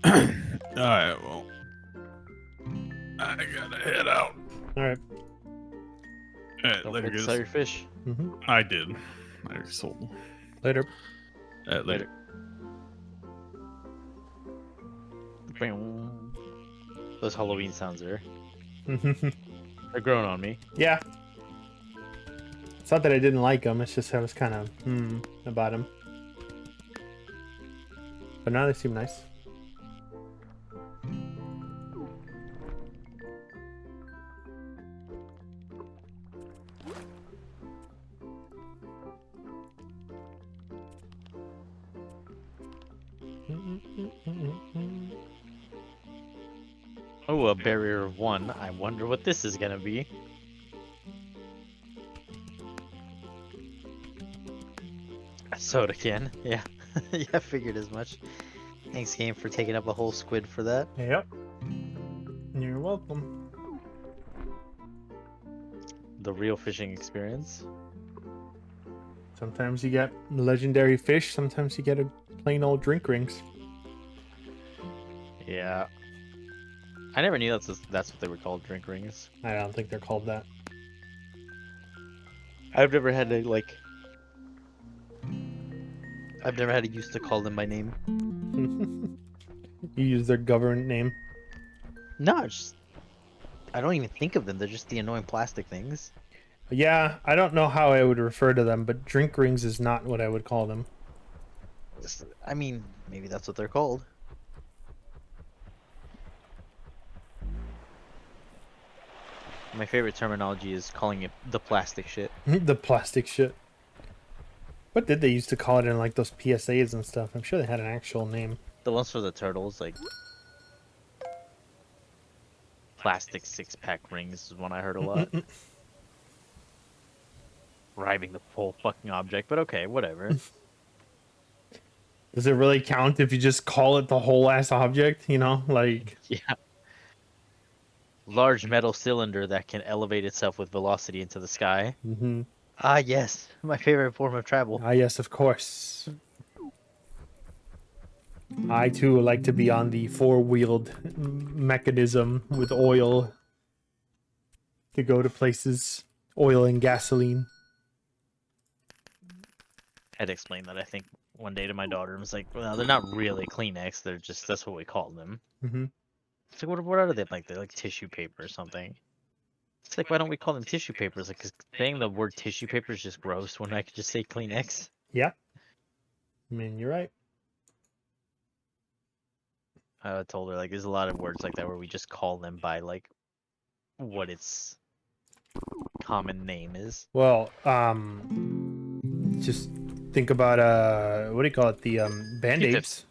Alright, well. I gotta head out. All right. Alright, Don't later, forget to guys. sell your fish. Mm-hmm. I did. I already sold them. Later. Later. Those Halloween sounds there. Mm-hmm. They're growing on me. Yeah. It's not that I didn't like them. It's just I was kind of about them. But now they seem nice. Oh, a barrier of 1. I wonder what this is gonna be. A soda can. Yeah. Yeah, I figured as much. Thanks, game, for taking up a whole squid for that. Yep. You're welcome. The real fishing experience. Sometimes you get legendary fish. Sometimes you get a plain old drink rings. Yeah. I never knew that's what they were called, drink rings. I don't think they're called that. I've never had to like. I've never had to use to call them by name. You use their government name. No, it's just, I don't even think of them. They're just the annoying plastic things. Yeah, I don't know how I would refer to them, but drink rings is not what I would call them. I mean, maybe that's what they're called. My favorite terminology is calling it the plastic shit. The plastic shit. What did they used to call it in like those PSAs and stuff? I'm sure they had an actual name. The ones for the turtles, like Plastic 6-pack rings is one I heard a lot. Rhyming the whole fucking object, but okay, whatever. Does it really count if you just call it the whole ass object? You know, like Yeah. Large metal cylinder that can elevate itself with velocity into the sky. mm-hmm. ah yes, my favorite form of travel. Ah, yes, of course. I too like to be on the four-wheeled mechanism with oil to go to places. Oil and gasoline. I had to explain that I think one day to my daughter and was like, well, they're not really Kleenex, they're just that's what we call them. Mm-hmm. It's like what are they like? They're like tissue paper or something. It's like why don't we call them tissue papers? Like, 'cause saying the word tissue paper is just gross when I could just say Kleenex. Yeah. I mean, you're right. I told her like there's a lot of words like that where we just call them by like what its common name is. Well, just think about what do you call it? The band-aids.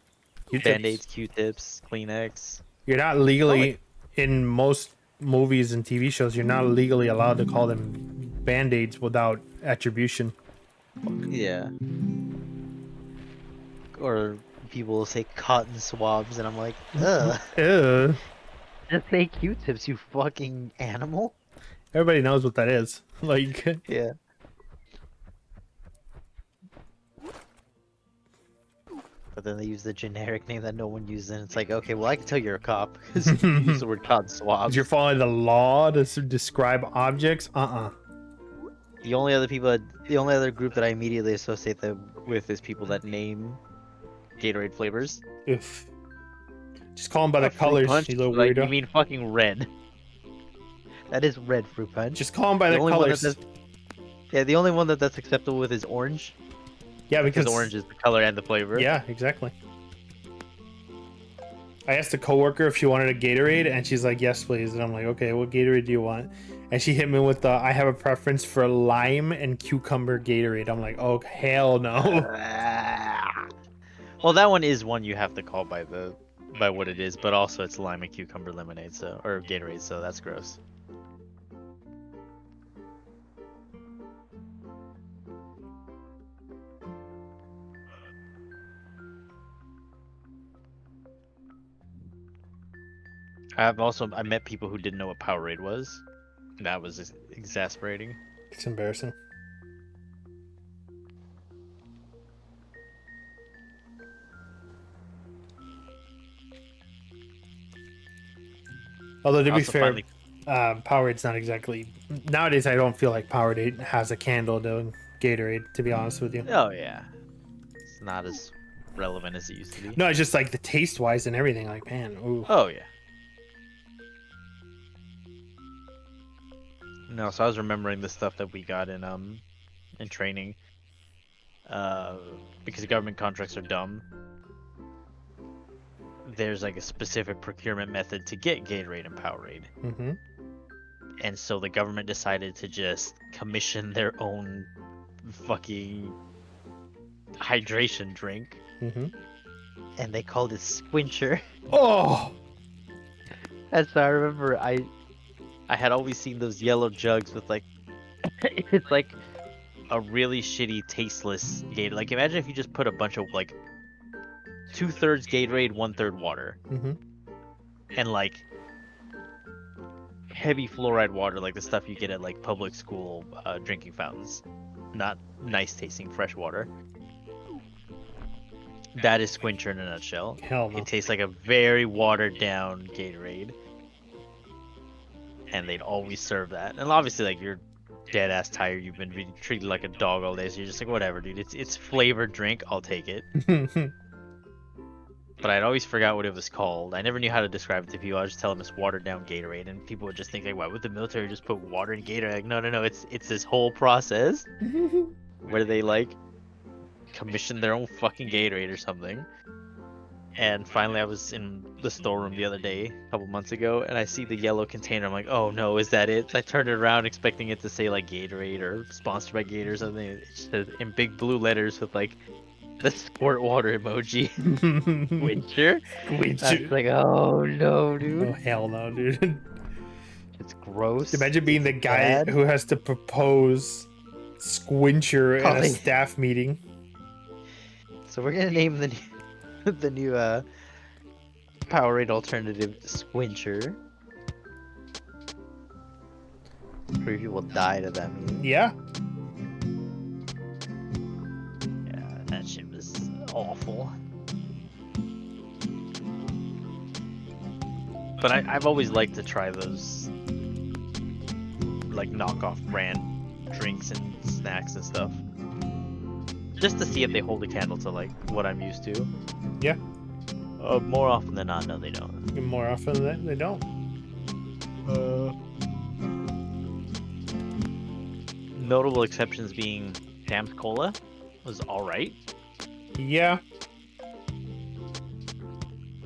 Q-tips. Band-aids, Q-tips, Kleenex. You're not legally in most movies and TV shows. You're not legally allowed to call them band-aids without attribution. Yeah. Or people will say cotton swabs, and I'm like, ugh. Ew. Just say Q-tips, you fucking animal. Everybody knows what that is. Like, Yeah. But then they use the generic name that no one uses, and it's like, okay, well, I can tell you're a cop because you use the word cotton swabs. you're following the law to describe objects. The only other group that I immediately associate them with is people that name Gatorade flavors. If just call them by the Fruit colors, Punch, you little like, weirdo. you mean fucking red. That is red fruit punch. Just call them by the only one colors. yeah, the only one that's acceptable with is orange. Yeah, Because because orange is the color and the flavor. yeah, exactly. I asked a coworker if she wanted a Gatorade, and she's like, "Yes, please." And I'm like, "Okay, what Gatorade do you want?" And she hit me with the, "I have a preference for lime and cucumber Gatorade." I'm like, "Oh hell no!" Well, that one is one you have to call by what it is, but also it's lime and cucumber lemonade, so or Gatorade, so that's gross. I met people who didn't know what Powerade was. That was exasperating. It's embarrassing. Although to be Also, fair, finally- Powerade's not exactly. Nowadays, I don't feel like Powerade has a candle to Gatorade. To be honest with you, Oh yeah, it's not as relevant as it used to be. no, it's just like the taste wise and everything. Like, man, ooh. Oh yeah. No, so I was remembering the stuff that we got in training. Because government contracts are dumb. There's like a specific procurement method to get Gatorade and Powerade. Mm-hmm. And so the government decided to just commission their own fucking hydration drink. Mm-hmm. And they called it Squincher. Oh, And so I remember I had always seen those yellow jugs with like it's like a really shitty tasteless Gatorade. Like imagine if you just put a bunch of like 2/3 Gatorade, 1/3 water, mm-hmm. and like heavy fluoride water, like the stuff you get at like public school drinking fountains. not nice tasting fresh water. That is Squincher in a nutshell. Hell no. It tastes like a very watered down Gatorade. And they'd always serve that. And obviously, like, you're dead ass tired. You've been being treated like a dog all day, so you're just like, whatever, dude. It's flavored drink. I'll take it. But I'd always forgot what it was called. I never knew how to describe it to people. I would just tell them it's watered down Gatorade, and people would just think like, why would the military just put water in Gatorade? Like, no, it's this whole process where they like commission their own fucking Gatorade or something. And finally, I was in the storeroom the other day, a couple months ago, and I see the yellow container. I'm like, oh no, is that it? So I turned it around expecting it to say like Gatorade or sponsored by Gator or something. It says in big blue letters with like the squirt water emoji. Squincher. I was like, oh no, dude. Oh hell no, dude. It's gross. Imagine being the guy bad. who has to propose Squincher at a Probably. staff meeting. So we're gonna name the new Powerade alternative Squincher. Three people died at that meeting. Yeah. Yeah, that shit was awful. But I've always liked to try those like knockoff brand drinks and snacks and stuff. Just to see if they hold a candle to like what I'm used to. Yeah. More often than not, no, they don't. And more often than that, they don't. Notable exceptions being Sam's Cola was alright. Yeah.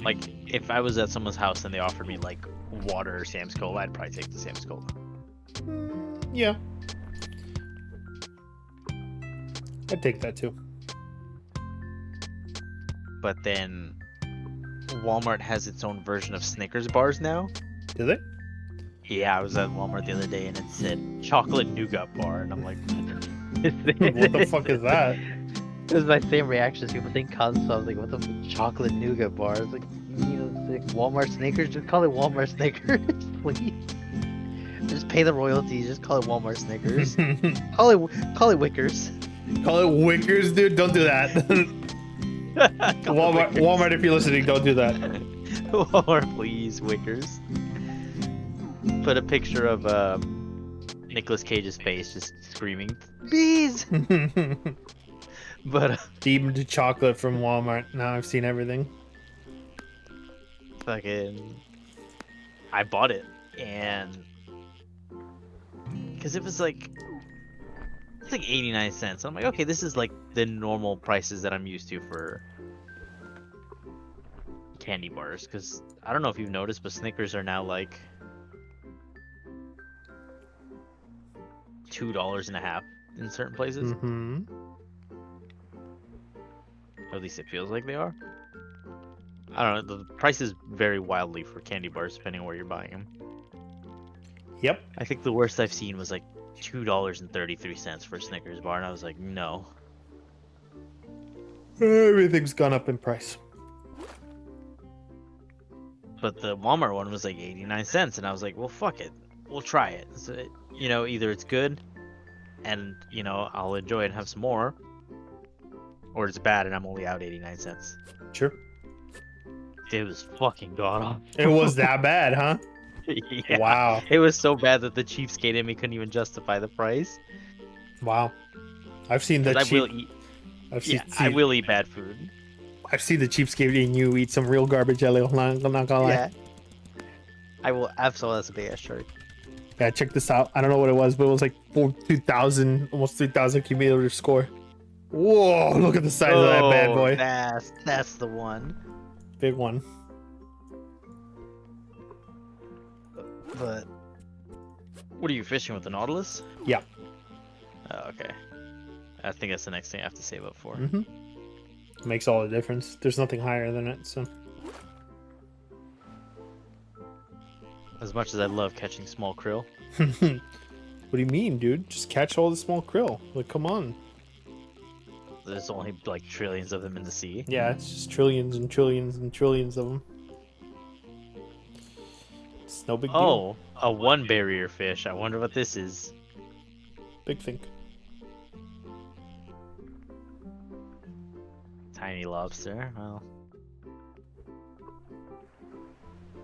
Like, if I was at someone's house and they offered me like water or Sam's Cola, I'd probably take the Sam's Cola. Yeah. I'd take that too. But then Walmart has its own version of Snickers bars now. Do they? Yeah, I was at Walmart the other day and it said chocolate nougat bar, and I'm like, What the fuck is that? It was my same reaction. People think cons, so I was like, what the fuck, chocolate nougat bar? It's like, you know, it's like Walmart Snickers. Just call it Walmart Snickers, please. Just pay the royalties. Just call it Walmart Snickers. call it Wickers. Call it Wickers, dude. Don't do that. Walmart, Walmart, if you're listening, don't do that. Walmart, please, Wickers. Put a picture of Nicolas Cage's face just screaming, bees! But Deemed chocolate from Walmart. Now I've seen everything. fucking, I bought it, and because it was like, it's like 89 cents. I'm like, okay, this is like the normal prices that I'm used to for candy bars. Because I don't know if you've noticed, but Snickers are now like $2.50 in certain places. Mm-hmm. Or at least it feels like they are. I don't know. The prices vary wildly for candy bars depending on where you're buying them. Yep. I think the worst I've seen was like $2.33 for a Snickers bar, and I was like, no. Everything's gone up in price. But the Walmart one was like 89 cents, and I was like, well, fuck it. We'll try it. So, you know, either it's good, and, you know, I'll enjoy it and have some more, or it's bad and I'm only out 89 cents. Sure. It was fucking god awful. It was that bad, huh? Yeah. Wow. It was so bad that the cheapskate in me couldn't even justify the price. Wow. I've seen the 'Cause I will cheap. eat. I've Yeah, seen. I will eat bad food. I've seen the cheapskate in you eat some real garbage. I'm not gonna lie. Yeah. I will absolutely. That's a big ass shark. Yeah, check this out. I don't know what it was, but it was like 2,000, almost 3,000 cumulative score. Whoa! Look at the size of that bad boy. That's the one. Big one. But What are you fishing with, the Nautilus? Yeah. Oh, okay. I think that's the next thing I have to save up for. Mm-hmm. Makes all the difference. There's nothing higher than it, so. As much as I love catching small krill. What do you mean, dude? Just catch all the small krill. Like, come on. There's only like trillions of them in the sea. Yeah, it's just trillions and trillions and trillions of them. It's no big deal. Oh, a one barrier fish. I wonder what this is. Big think. Tiny lobster. Well,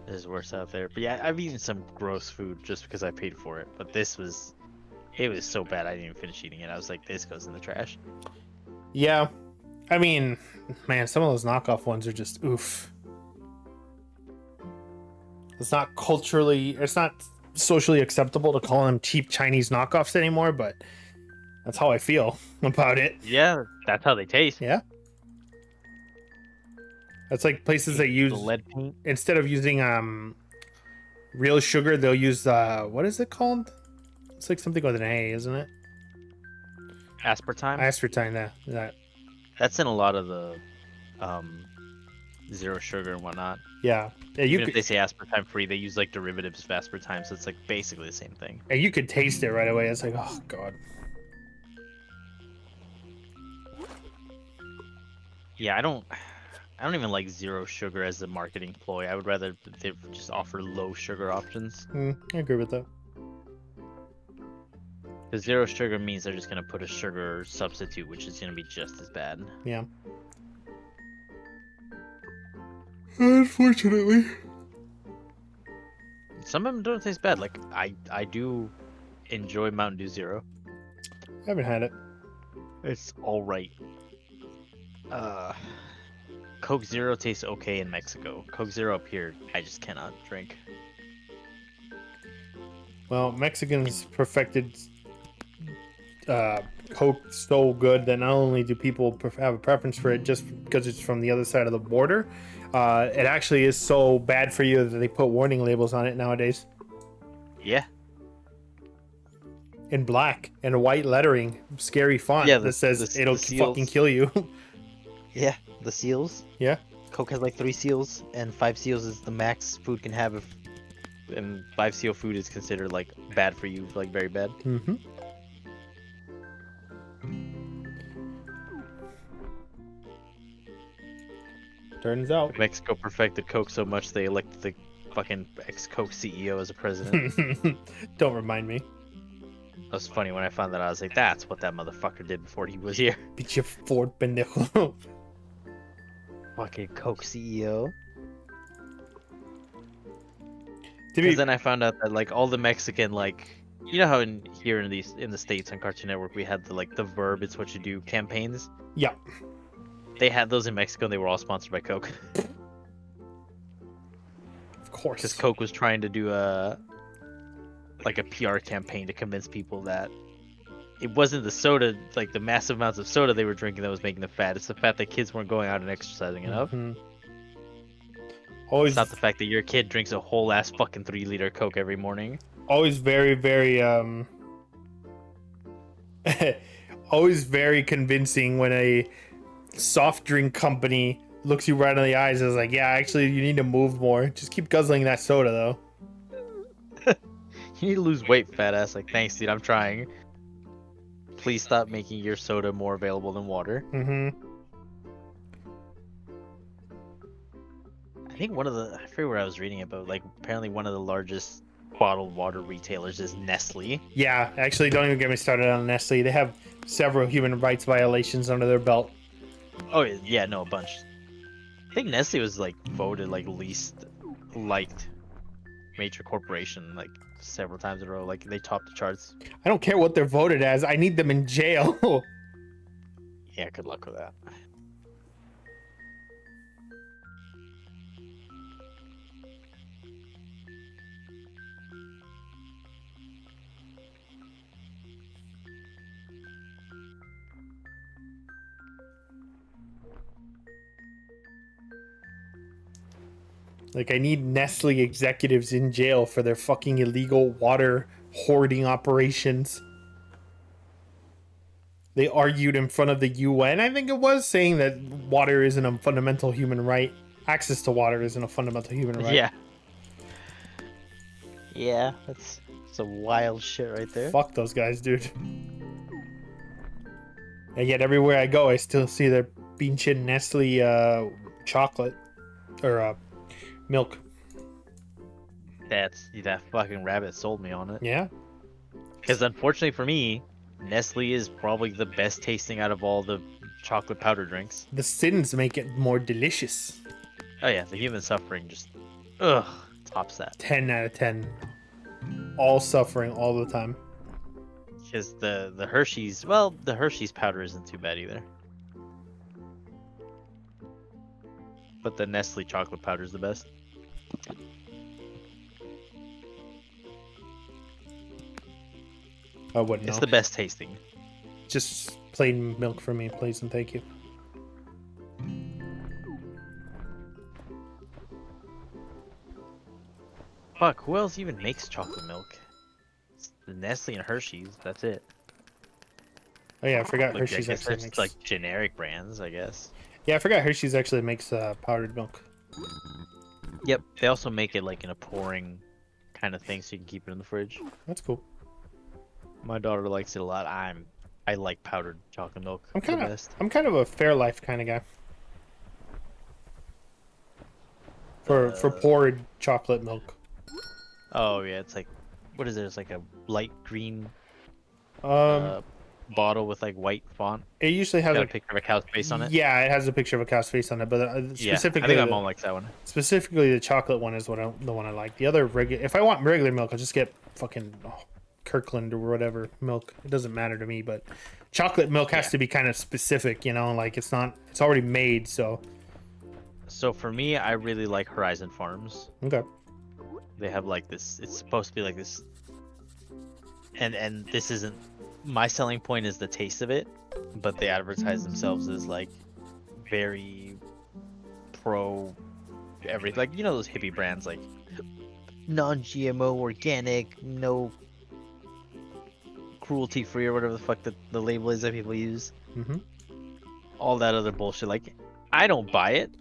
there's worse out there. But yeah, I've eaten some gross food just because I paid for it. But this was, it was so bad I didn't even finish eating it. I was like, this goes in the trash. Yeah. I mean, man, some of those knockoff ones are just oof. It's not socially acceptable to call them cheap Chinese knockoffs anymore, but that's how I feel about it. Yeah, that's how they taste. Yeah. That's like places that The use, lead paint. instead of using real sugar, they'll use what is it called? It's like something with an A, isn't it? Aspartame. Aspartame, that. That's in a lot of the zero sugar and whatnot. Yeah. Yeah, Even if they say aspartame free, they use like derivatives of aspartame, so it's like basically the same thing. and you could taste it right away. It's like, oh god. Yeah, I don't even like zero sugar as a marketing ploy. I would rather they just offer low sugar options. I agree with that. Because zero sugar means they're just gonna put a sugar substitute, which is gonna be just as bad. Yeah. Unfortunately. Some of them don't taste bad. Like I do enjoy Mountain Dew Zero. I haven't had it. It's all right. Coke Zero tastes okay in Mexico. Coke Zero up here, I just cannot drink. Well, Mexicans perfected Coke so good that not only do people have a preference for it just because it's from the other side of the border, it actually is so bad for you that they put warning labels on it nowadays. Yeah. In black and white lettering, scary font Yeah, that says it'll the seals. fucking kill you. Yeah, the seals. Yeah. Coke has like 3 seals, and 5 seals is the max food can have. And 5 seal food is considered like bad for you, like very bad. Mm-hmm. Turns out. Mexico perfected Coke so much they elected the fucking ex-Coke CEO as a president. Don't remind me. That was funny when I found that. I was like, that's what that motherfucker did before he was here. Pinche Ford pendejo. Fucking Coke CEO. Because then I found out that like all the Mexican like, you know how here in the States on Cartoon Network we had the verb it's what you do campaigns. Yeah. They had those in Mexico and they were all sponsored by Coke. Of course. Because Coke was trying to do a PR campaign to convince people that it wasn't the soda, like the massive amounts of soda they were drinking that was making them fat. It's the fact that kids weren't going out and exercising enough. Mhm. Always, It's not the fact that your kid drinks a whole ass fucking 3-liter Coke every morning. always very, very, always very convincing when a soft drink company looks you right in the eyes and is like, yeah, actually, you need to move more. Just keep guzzling that soda, though. You need to lose weight, fat ass. Like, thanks, dude. I'm trying. Please stop making your soda more available than water. Mm-hmm. I think I forget what I was reading about. Like, apparently one of the largest bottled water retailers is Nestle. Yeah, actually, don't even get me started on Nestle. They have several human rights violations under their belt. Oh yeah, no, a bunch. I think Nestle was like voted like least liked major corporation like several times in a row. Like they topped the charts. I don't care what they're voted as. I need them in jail. Yeah, good luck with that. Like, I need Nestle executives in jail for their fucking illegal water hoarding operations. They argued in front of the UN, I think it was, saying that water isn't a fundamental human right. Access to water isn't a fundamental human right. Yeah. Yeah, that's some wild shit right there. Fuck those guys, dude. And yet everywhere I go, I still see their pinche Nestle chocolate. Or milk. That fucking rabbit sold me on it. Yeah. Because unfortunately for me, Nestle is probably the best tasting out of all the chocolate powder drinks. The sins make it more delicious. Oh yeah, the human suffering just tops that. 10 out of 10. All suffering all the time. Because the Hershey's, well, the Hershey's powder isn't too bad either. But the Nestle chocolate powder is the best. I wouldn't It's know. the best tasting. Just plain milk for me, please, and thank you. Fuck, who else even makes chocolate milk? It's the Nestle and Hershey's, that's it. Oh yeah, I forgot Like, Hershey's I guess actually that's makes. like generic brands, I guess. Yeah, I forgot Hershey's actually makes powdered milk. Yep, they also make it like in a pouring kind of thing, so you can keep it in the fridge. That's cool. My daughter likes it a lot. I like powdered chocolate milk. I'm the kind of best. I'm kind of a Fairlife kind of guy. For poured chocolate milk. Oh yeah, it's like, what is it? It's like a light green Um, bottle with like white font. it usually has Got a a picture of a cow's face on it. Yeah, it has a picture of a cow's face on it, but Yeah, I specifically think my mom likes that one. specifically the chocolate one is the one I like. The other regular, if I want regular milk, I'll just get fucking Kirkland or whatever milk. It doesn't matter to me, but chocolate milk has Yeah. to be kind of specific, you know, like it's already made, so So for me, I really like Horizon Farms. okay. They have like this. It's supposed to be like this. And this isn't my selling point is the taste of it, but they advertise themselves as like very pro everything. Like, you know those hippie brands like non-GMO, organic, no cruelty free or whatever the fuck the label is that people use. Mhm. All that other bullshit. Like, I don't buy it.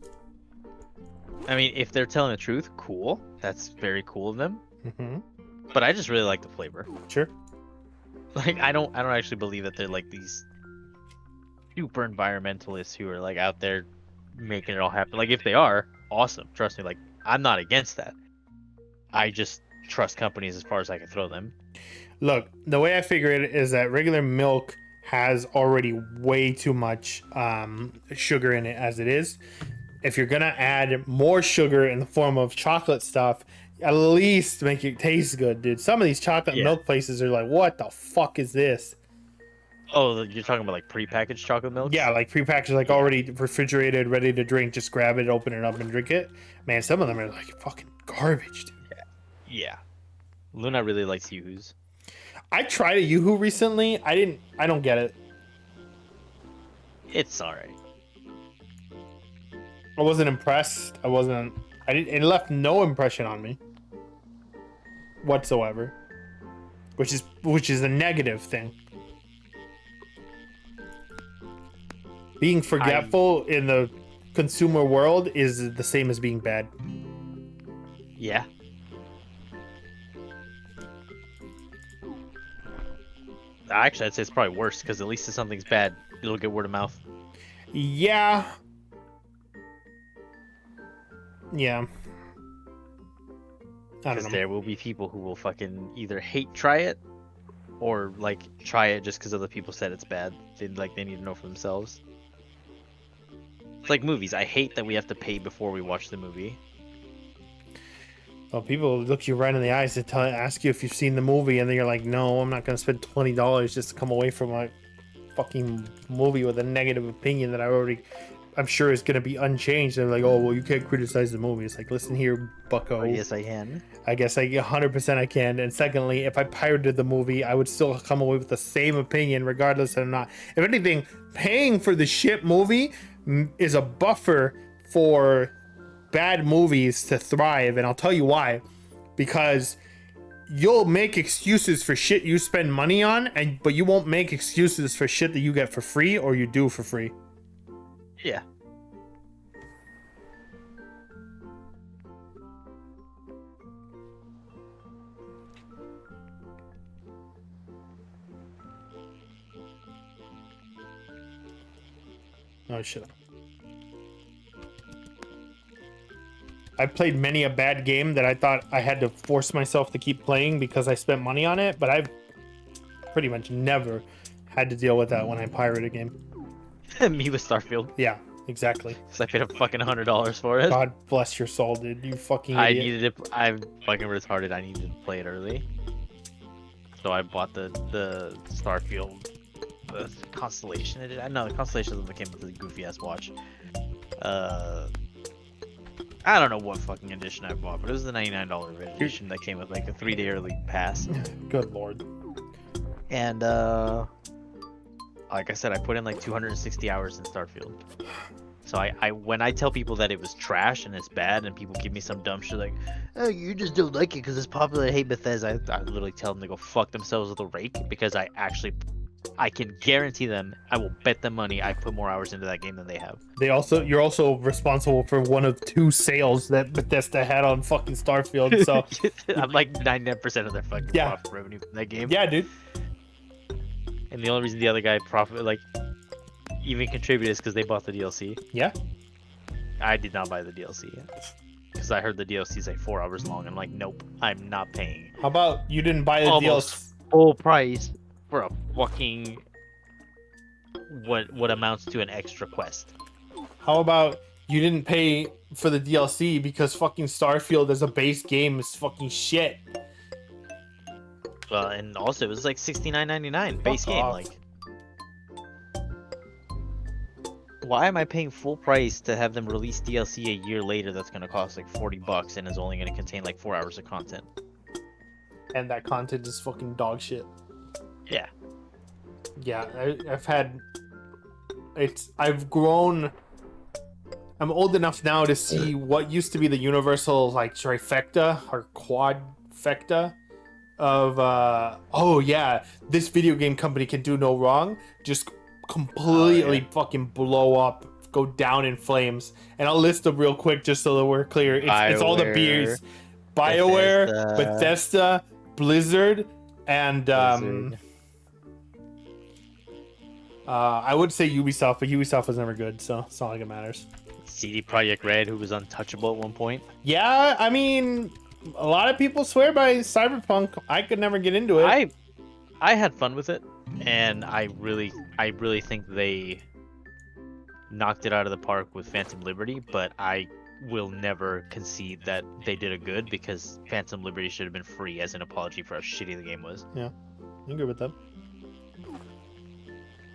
I mean, if they're telling the truth, cool. That's very cool of them. Mhm. But I just really like the flavor. Sure. Like, I don't actually believe that they're like these super environmentalists who are like out there making it all happen. Like, if they are, awesome. Trust me. Like, I'm not against that. I just trust companies as far as I can throw them. Look, the way I figure it is that regular milk has already way too much sugar in it as it is. If you're gonna add more sugar in the form of chocolate stuff, at least make it taste good, dude. Some of these chocolate Yeah. milk places are like, what the fuck is this? Oh, you're talking about like prepackaged chocolate milk? Yeah, like prepackaged, like already refrigerated, ready to drink. Just grab it, open it up, and drink it. Man, some of them are like fucking garbage, dude. Yeah. Luna really likes Yoo-Hoos. I tried a Yoo-Hoo recently. I don't get it. It's alright. I wasn't impressed. It left no impression on me whatsoever, which is a negative thing. Being forgetful in the consumer world is the same as being bad. Yeah. Actually, I'd say it's probably worse because at least if something's bad, it'll get word of mouth. Yeah. Yeah. I Because don't know. there will be people who will fucking either try it, or like try it just because other people said it's bad. They need to know for themselves. It's like movies. I hate that we have to pay before we watch the movie. Well, people look you right in the eyes and ask you if you've seen the movie, and then you're like, "No, I'm not gonna spend $20 just to come away from a fucking movie with a negative opinion that I'm sure is gonna be unchanged." And they're like, "Oh, well, you can't criticize the movie." It's like, listen here, bucko. Oh, yes, I can. I guess 100% I can. And secondly, if I pirated the movie, I would still come away with the same opinion, regardless of not. If anything, paying for the shit movie is a buffer for bad movies to thrive, and I'll tell you why. Because you'll make excuses for shit you spend money on, but you won't make excuses for shit that you get for free or you do for free. Yeah. Oh shit. I played many a bad game that I thought I had to force myself to keep playing because I spent money on it, but I've pretty much never had to deal with that when I pirate a game. Me with Starfield, Yeah, exactly. because I paid a fucking $100 for it. God bless your soul, dude. You fucking I idiot. needed it. I'm fucking retarded. I needed to play it early, so I bought the Starfield, the Constellation edition. No, the Constellation is the one that came with the goofy ass watch. I don't know what fucking edition I bought, but it was the $99 edition that came with like a 3-day early pass. Good lord. And like I said, I put in like 260 hours in Starfield. So I when I tell people that it was trash and it's bad, and people give me some dumb shit like, "Oh, you just don't like it because it's popular." I hate Bethesda. I literally tell them to go fuck themselves with a rake, because I can guarantee them, I will bet them money I put more hours into that game than they have. You're also responsible for one of 2 sales that Bethesda had on fucking Starfield. So I'm like 99% of their fucking Yeah. profit revenue from that game. yeah, dude. And the only reason the other guy even contributed is because they bought the DLC. Yeah. I did not buy the DLC because I heard the DLC is like 4 hours long. I'm like, nope, I'm not paying How about you didn't buy the almost DLC? full price for a fucking what amounts to an extra quest. How about you didn't pay for the DLC because fucking Starfield as a base game is fucking shit? And also it was like $69.99 base Fuck game. off. Like, why am I paying full price to have them release DLC a year later that's gonna cost like $40 and is only gonna contain like 4 hours of content? And that content is fucking dog shit. Yeah. Yeah, I've grown. I'm old enough now to see what used to be the universal like trifecta or quadfecta of oh yeah, this video game company can do no wrong, just completely fucking blow up, go down in flames. And I'll list them real quick just so that we're clear. It's all the beers: BioWare, Bethesda, Blizzard, and I would say Ubisoft, but Ubisoft was never good, so it's not like it matters. CD Projekt Red, who was untouchable at one point. Yeah, I mean, a lot of people swear by Cyberpunk. I could never get into it. I had fun with it, and I really think they knocked it out of the park with Phantom Liberty, but I will never concede that they did a good, because Phantom Liberty should have been free as an apology for how shitty the game was. I agree with that.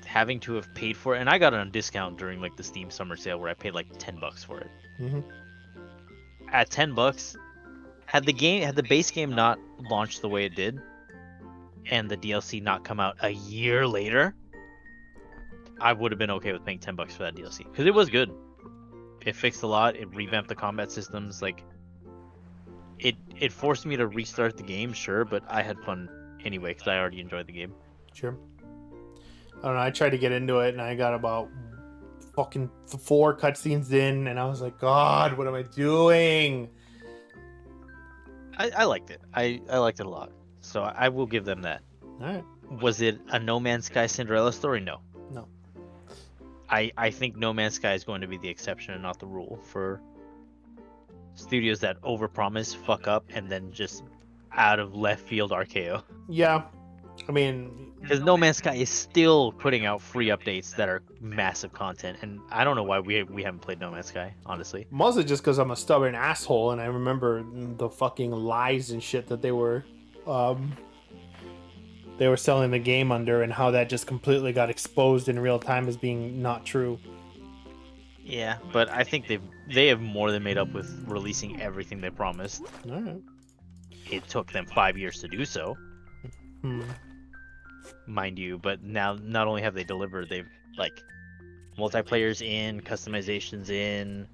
Having to have paid for it, and I got it on discount during like the Steam summer sale where I paid like $10 for it. Mm-hmm. At $10, had the base game not launched the way it did, and the DLC not come out a year later, I would have been okay with paying $10 for that DLC, because it was good. It fixed a lot. It revamped the combat systems. Like, it forced me to restart the game, sure, but I had fun anyway because I already enjoyed the game. Sure. I don't know. I tried to get into it, and I got about fucking 4 cutscenes in, and I was like, God, what am I doing? I liked it. I liked it a lot. So I will give them that. All right. Was it a No Man's Sky Cinderella story? No. No. I think No Man's Sky is going to be the exception and not the rule for studios that overpromise, fuck up, and then just out of left field RKO. Yeah. I mean, Because No Man's Sky is still putting out free updates that are massive content, and I don't know why we haven't played No Man's Sky, honestly. mostly just because I'm a stubborn asshole, and I remember the fucking lies and shit that they were selling the game under, and how that just completely got exposed in real time as being not true. Yeah, but I think they have more than made up with releasing everything they promised. All right. It took them 5 years to do so, Hmm. mind you, but now not only have they delivered, they've like multiplayers in, customizations in,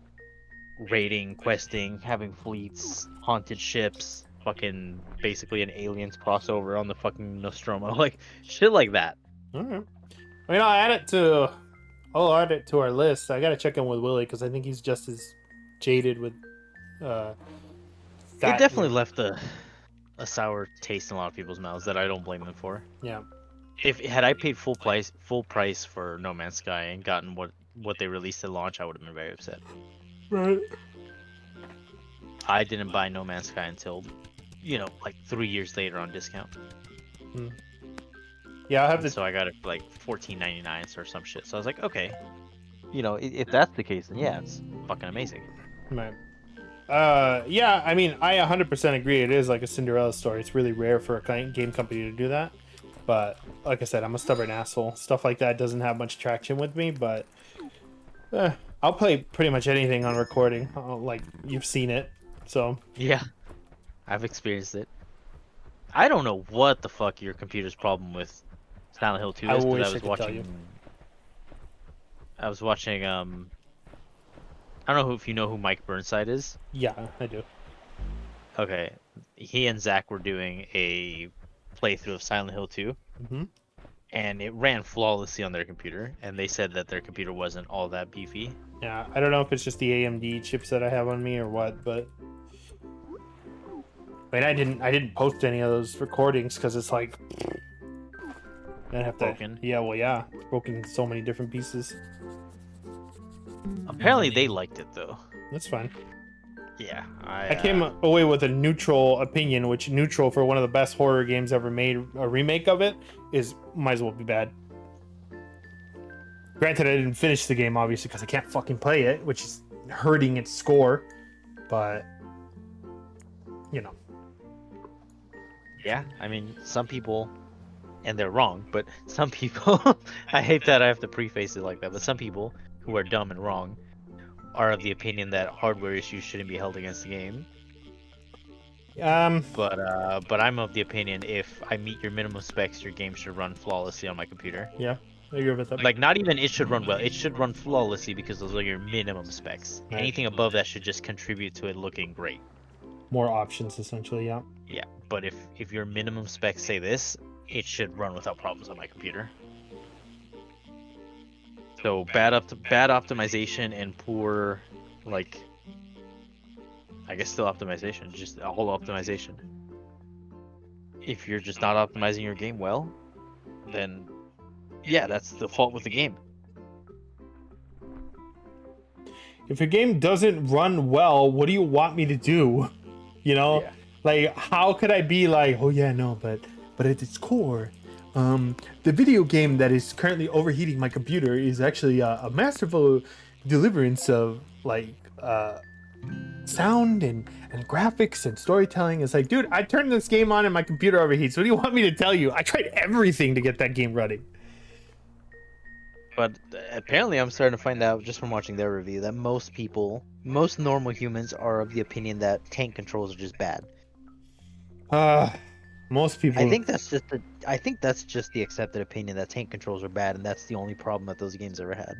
raiding, questing, having fleets, haunted ships, fucking basically an aliens crossover on the fucking Nostromo, like shit like that. All right. I mean, I'll add it to our list. I gotta check in with Willy because I think he's just as jaded with. It definitely left a sour taste in a lot of people's mouths that I don't blame them for. Yeah. If had I paid full price for No Man's Sky and gotten what they released at launch, I would have been very upset. Right. I didn't buy No Man's Sky until, like 3 years later on discount. Yeah, I'll have And to. so I got it for like $14.99 or some shit. So I was like, okay, if that's the case, then yeah, it's fucking amazing. Right. Yeah, I mean, I 100% agree. It is like a Cinderella story. It's really rare for a game company to do that. But like I said, I'm a stubborn asshole. Stuff like that doesn't have much traction with me. But I'll play pretty much anything on recording. Like you've seen it, so Yeah, I've experienced it. I don't know what the fuck your computer's problem with Silent Hill 2 I is, because wish I could tell you. I was watching I don't know if you know who Mike Burnside is. Yeah, I do. Okay, he and Zach were doing a playthrough of Silent Hill 2, Hmm. and it ran flawlessly on their computer, and they said that their computer wasn't all that beefy. Yeah, I don't know if it's just the AMD chips that I have on me or what, but I mean, I didn't post any of those recordings because it's like I have to. Broken. Yeah, well, yeah, it's broken in so many different pieces. Apparently they liked it though. That's fine. Yeah, I came away with a neutral opinion, which neutral for one of the best horror games ever made. A remake of it is might as well be bad. Granted, I didn't finish the game obviously because I can't fucking play it, which is hurting its score. But you know, Yeah, I mean, some people, and they're wrong, but some people, I hate that I have to preface it like that, but some people who are dumb and wrong are of the opinion that hardware issues shouldn't be held against the game. But I'm of the opinion if I meet your minimum specs, your game should run flawlessly on my computer. yeah, I agree with that. Like, not even it should run well, it should run flawlessly because those are your minimum specs. Right. Anything above that should just contribute to it looking great. More options, essentially. Yeah. Yeah, but if your minimum specs say this, it should run without problems on my computer. So bad optimization and poor, like, I guess still optimization, just all optimization. If you're just not optimizing your game well, then yeah, that's the fault with the game. If a game doesn't run well, what do you want me to do? You know, Yeah. like how could I be like, oh yeah, no, but at its core, the video game that is currently overheating my computer is actually a masterful deliverance of like sound and graphics and storytelling. It's like, dude, I turned this game on and my computer overheats. What do you want me to tell you? I tried everything to get that game running. But apparently, I'm starting to find out just from watching their review that most people, most normal humans, are of the opinion that tank controls are just bad. Most people. I think that's just the accepted opinion that tank controls are bad, and that's the only problem that those games ever had.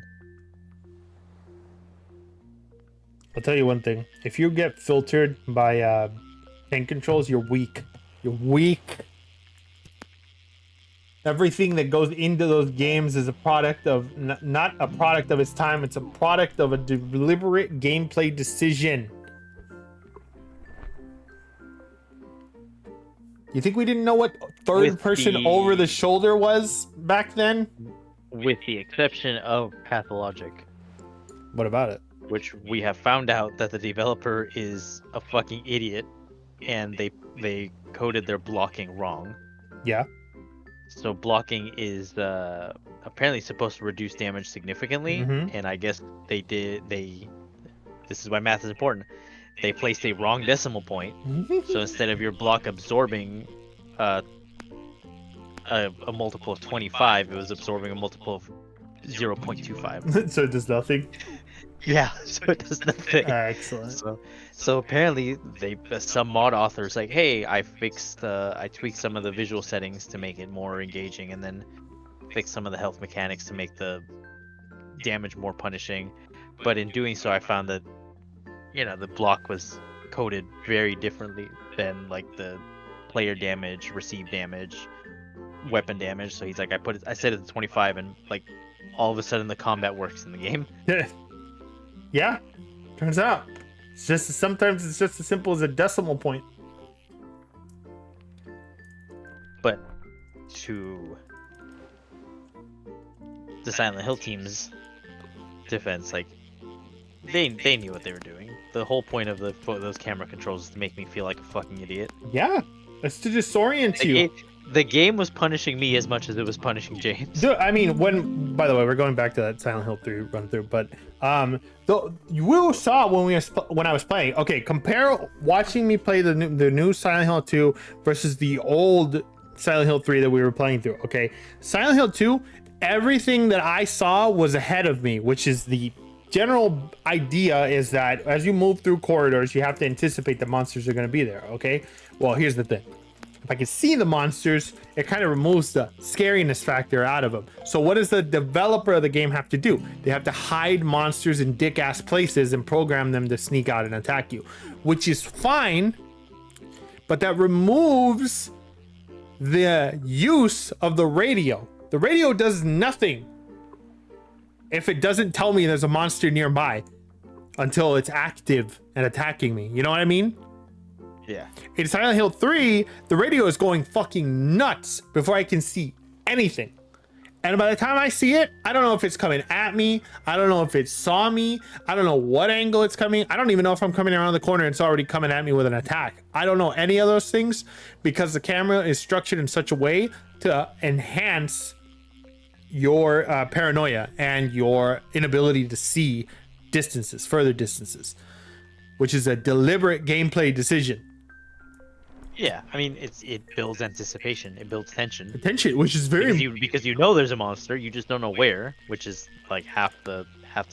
I'll tell you one thing. If you get filtered by tank controls, you're weak. You're weak. Everything that goes into those games is a product of not a product of its time. It's a product of a deliberate gameplay decision. You think we didn't know what third person over the shoulder was back then? With the exception of Pathologic, What about it? which we have found out that the developer is a fucking idiot, and they coded their blocking wrong. Yeah. So blocking is apparently supposed to reduce damage significantly, Mhm. and I guess this is why math is important. They placed a wrong decimal point, so instead of your block absorbing a multiple of 25, it was absorbing a multiple of 0.25. So it does nothing. Yeah, so it does nothing. Excellent. So apparently, Some mod authors like, hey, I tweaked some of the visual settings to make it more engaging, and then fixed some of the health mechanics to make the damage more punishing. But in doing so, I found that the block was coded very differently than like the player damage, received damage, weapon damage. So he's like, I set it to 25, and like all of a sudden the combat works in the game. Yeah. Turns out. Sometimes it's just as simple as a decimal point. But to the Silent Hill team's defense, like they knew what they were doing. The whole point of those camera controls is to make me feel like a fucking idiot. Yeah. It's to disorient Like, you. The game was punishing me as much as it was punishing James. Dude, I mean, by the way, we're going back to that Silent Hill 3 run through, but you saw when I was playing. Okay, compare watching me play the new Silent Hill 2 versus the old Silent Hill 3 that we were playing through. Okay, Silent Hill 2, everything that I saw was ahead of me, which is the general idea is that as you move through corridors, you have to anticipate the monsters are going to be there. Okay, well, here's the thing. If I can see the monsters, it kind of removes the scariness factor out of them. So what does the developer of the game have to do? They have to hide monsters in dick-ass places and program them to sneak out and attack you, which is fine, but that removes the use of the radio. The radio does nothing if it doesn't tell me there's a monster nearby until it's active and attacking me. You know what I mean? Yeah. In Silent Hill 3, the radio is going fucking nuts before I can see anything. And by the time I see it, I don't know if it's coming at me. I don't know if it saw me. I don't know what angle it's coming. I don't even know if I'm coming around the corner and it's already coming at me with an attack. I don't know any of those things because the camera is structured in such a way to enhance your paranoia and your inability to see distances, further distances, which is a deliberate gameplay decision. Yeah, I mean, it builds anticipation, it builds tension. Attention, which is very Because you know there's a monster, you just don't know where, which is like half the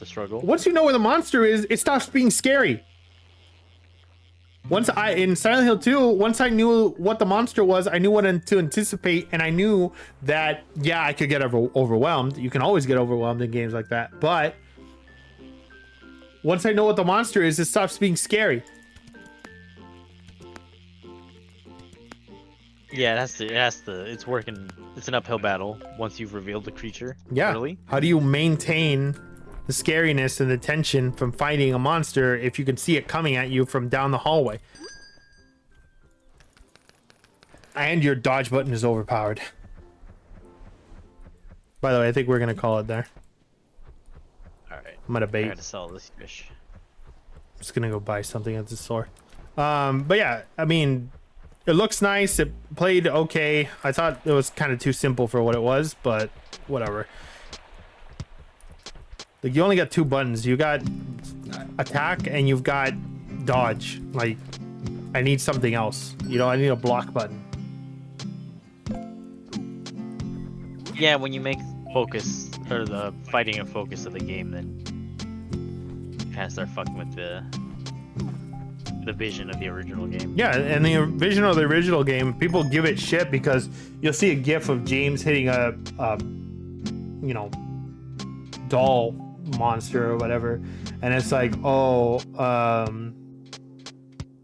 struggle. once you know where the monster is, it stops being scary. In Silent Hill 2, once I knew what the monster was, I knew what to anticipate, and I knew that yeah, I could get overwhelmed. You can always get overwhelmed in games like that, but once I know what the monster is, it stops being scary. Yeah, it's working. It's an uphill battle once you've revealed the creature. Yeah. Early. How do you maintain the scariness and the tension from fighting a monster if you can see it coming at you from down the hallway? And your dodge button is overpowered. By the way, I think we're gonna call it there. All right. I'm gonna I bait. gotta sell this fish. I'm just gonna go buy something at the store. But yeah, I mean, it looks nice. It played okay. I thought it was kind of too simple for what it was, but whatever. Like, you only got 2 buttons. You got attack and you've got dodge. Like, I need something else. You know, I need a block button. Yeah, when you make focus or the fighting a focus of the game, then you kind of start fucking with the vision of the original game. Yeah, and the vision of the original game, people give it shit because you'll see a gif of James hitting a you know, doll monster or whatever, and it's like, oh,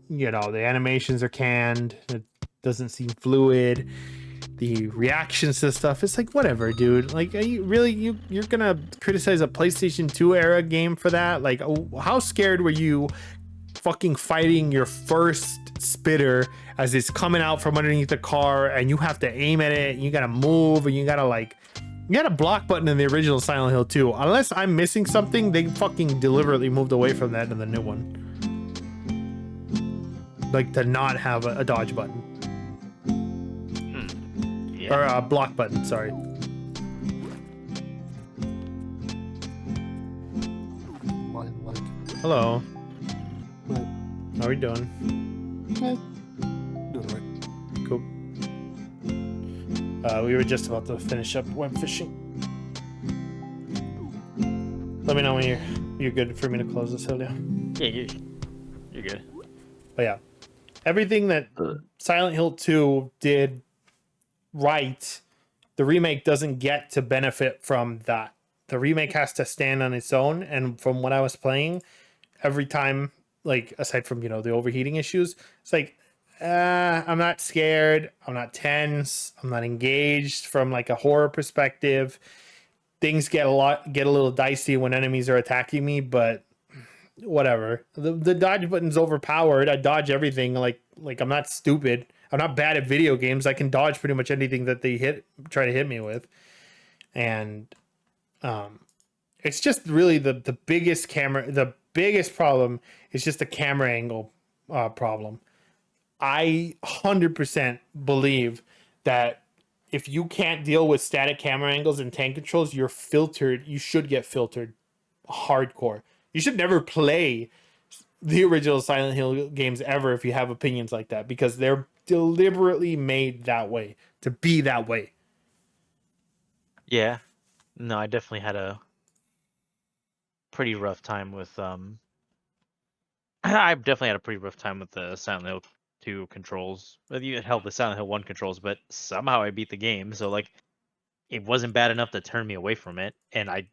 you know, the animations are canned, it doesn't seem fluid, the reactions to stuff, it's like, whatever, dude. Like, are you really, you're gonna criticize a PlayStation 2 era game for that? Like, how scared were you fucking fighting your first spitter as it's coming out from underneath the car and you have to aim at it and you gotta move and you gotta, like, you got a block button in the original Silent Hill 2. Unless I'm missing something, they fucking deliberately moved away from that in the new one. Like, to not have a dodge button. Yeah. Or a block button, sorry. Hello. How are you doing? Doing right. Cool. We were just about to finish up web fishing. Let me know when you're good for me to close this, Hilda. Yeah, you're good. But yeah, everything that Silent Hill 2 did right, the remake doesn't get to benefit from that. The remake has to stand on its own, and from what I was playing, every time, like, aside from, you know, the overheating issues, it's like, I'm not scared, I'm not tense, I'm not engaged from, like, a horror perspective. Things get a little dicey when enemies are attacking me, but whatever. The dodge button's overpowered. I dodge everything. Like I'm not stupid. I'm not bad at video games. I can dodge pretty much anything that they try to hit me with. And it's just really the biggest problem is just the camera angle problem. I 100% believe that if you can't deal with static camera angles and tank controls, you're filtered. You should get filtered hardcore. You should never play the original Silent Hill games ever if you have opinions like that, because they're deliberately made that way to be that way. Yeah. No, I definitely had a pretty rough time with I've definitely had a pretty rough time with the Silent Hill 2 controls. Hell, the Silent Hill 1 controls, but somehow I beat the game. So like, it wasn't bad enough to turn me away from it, and I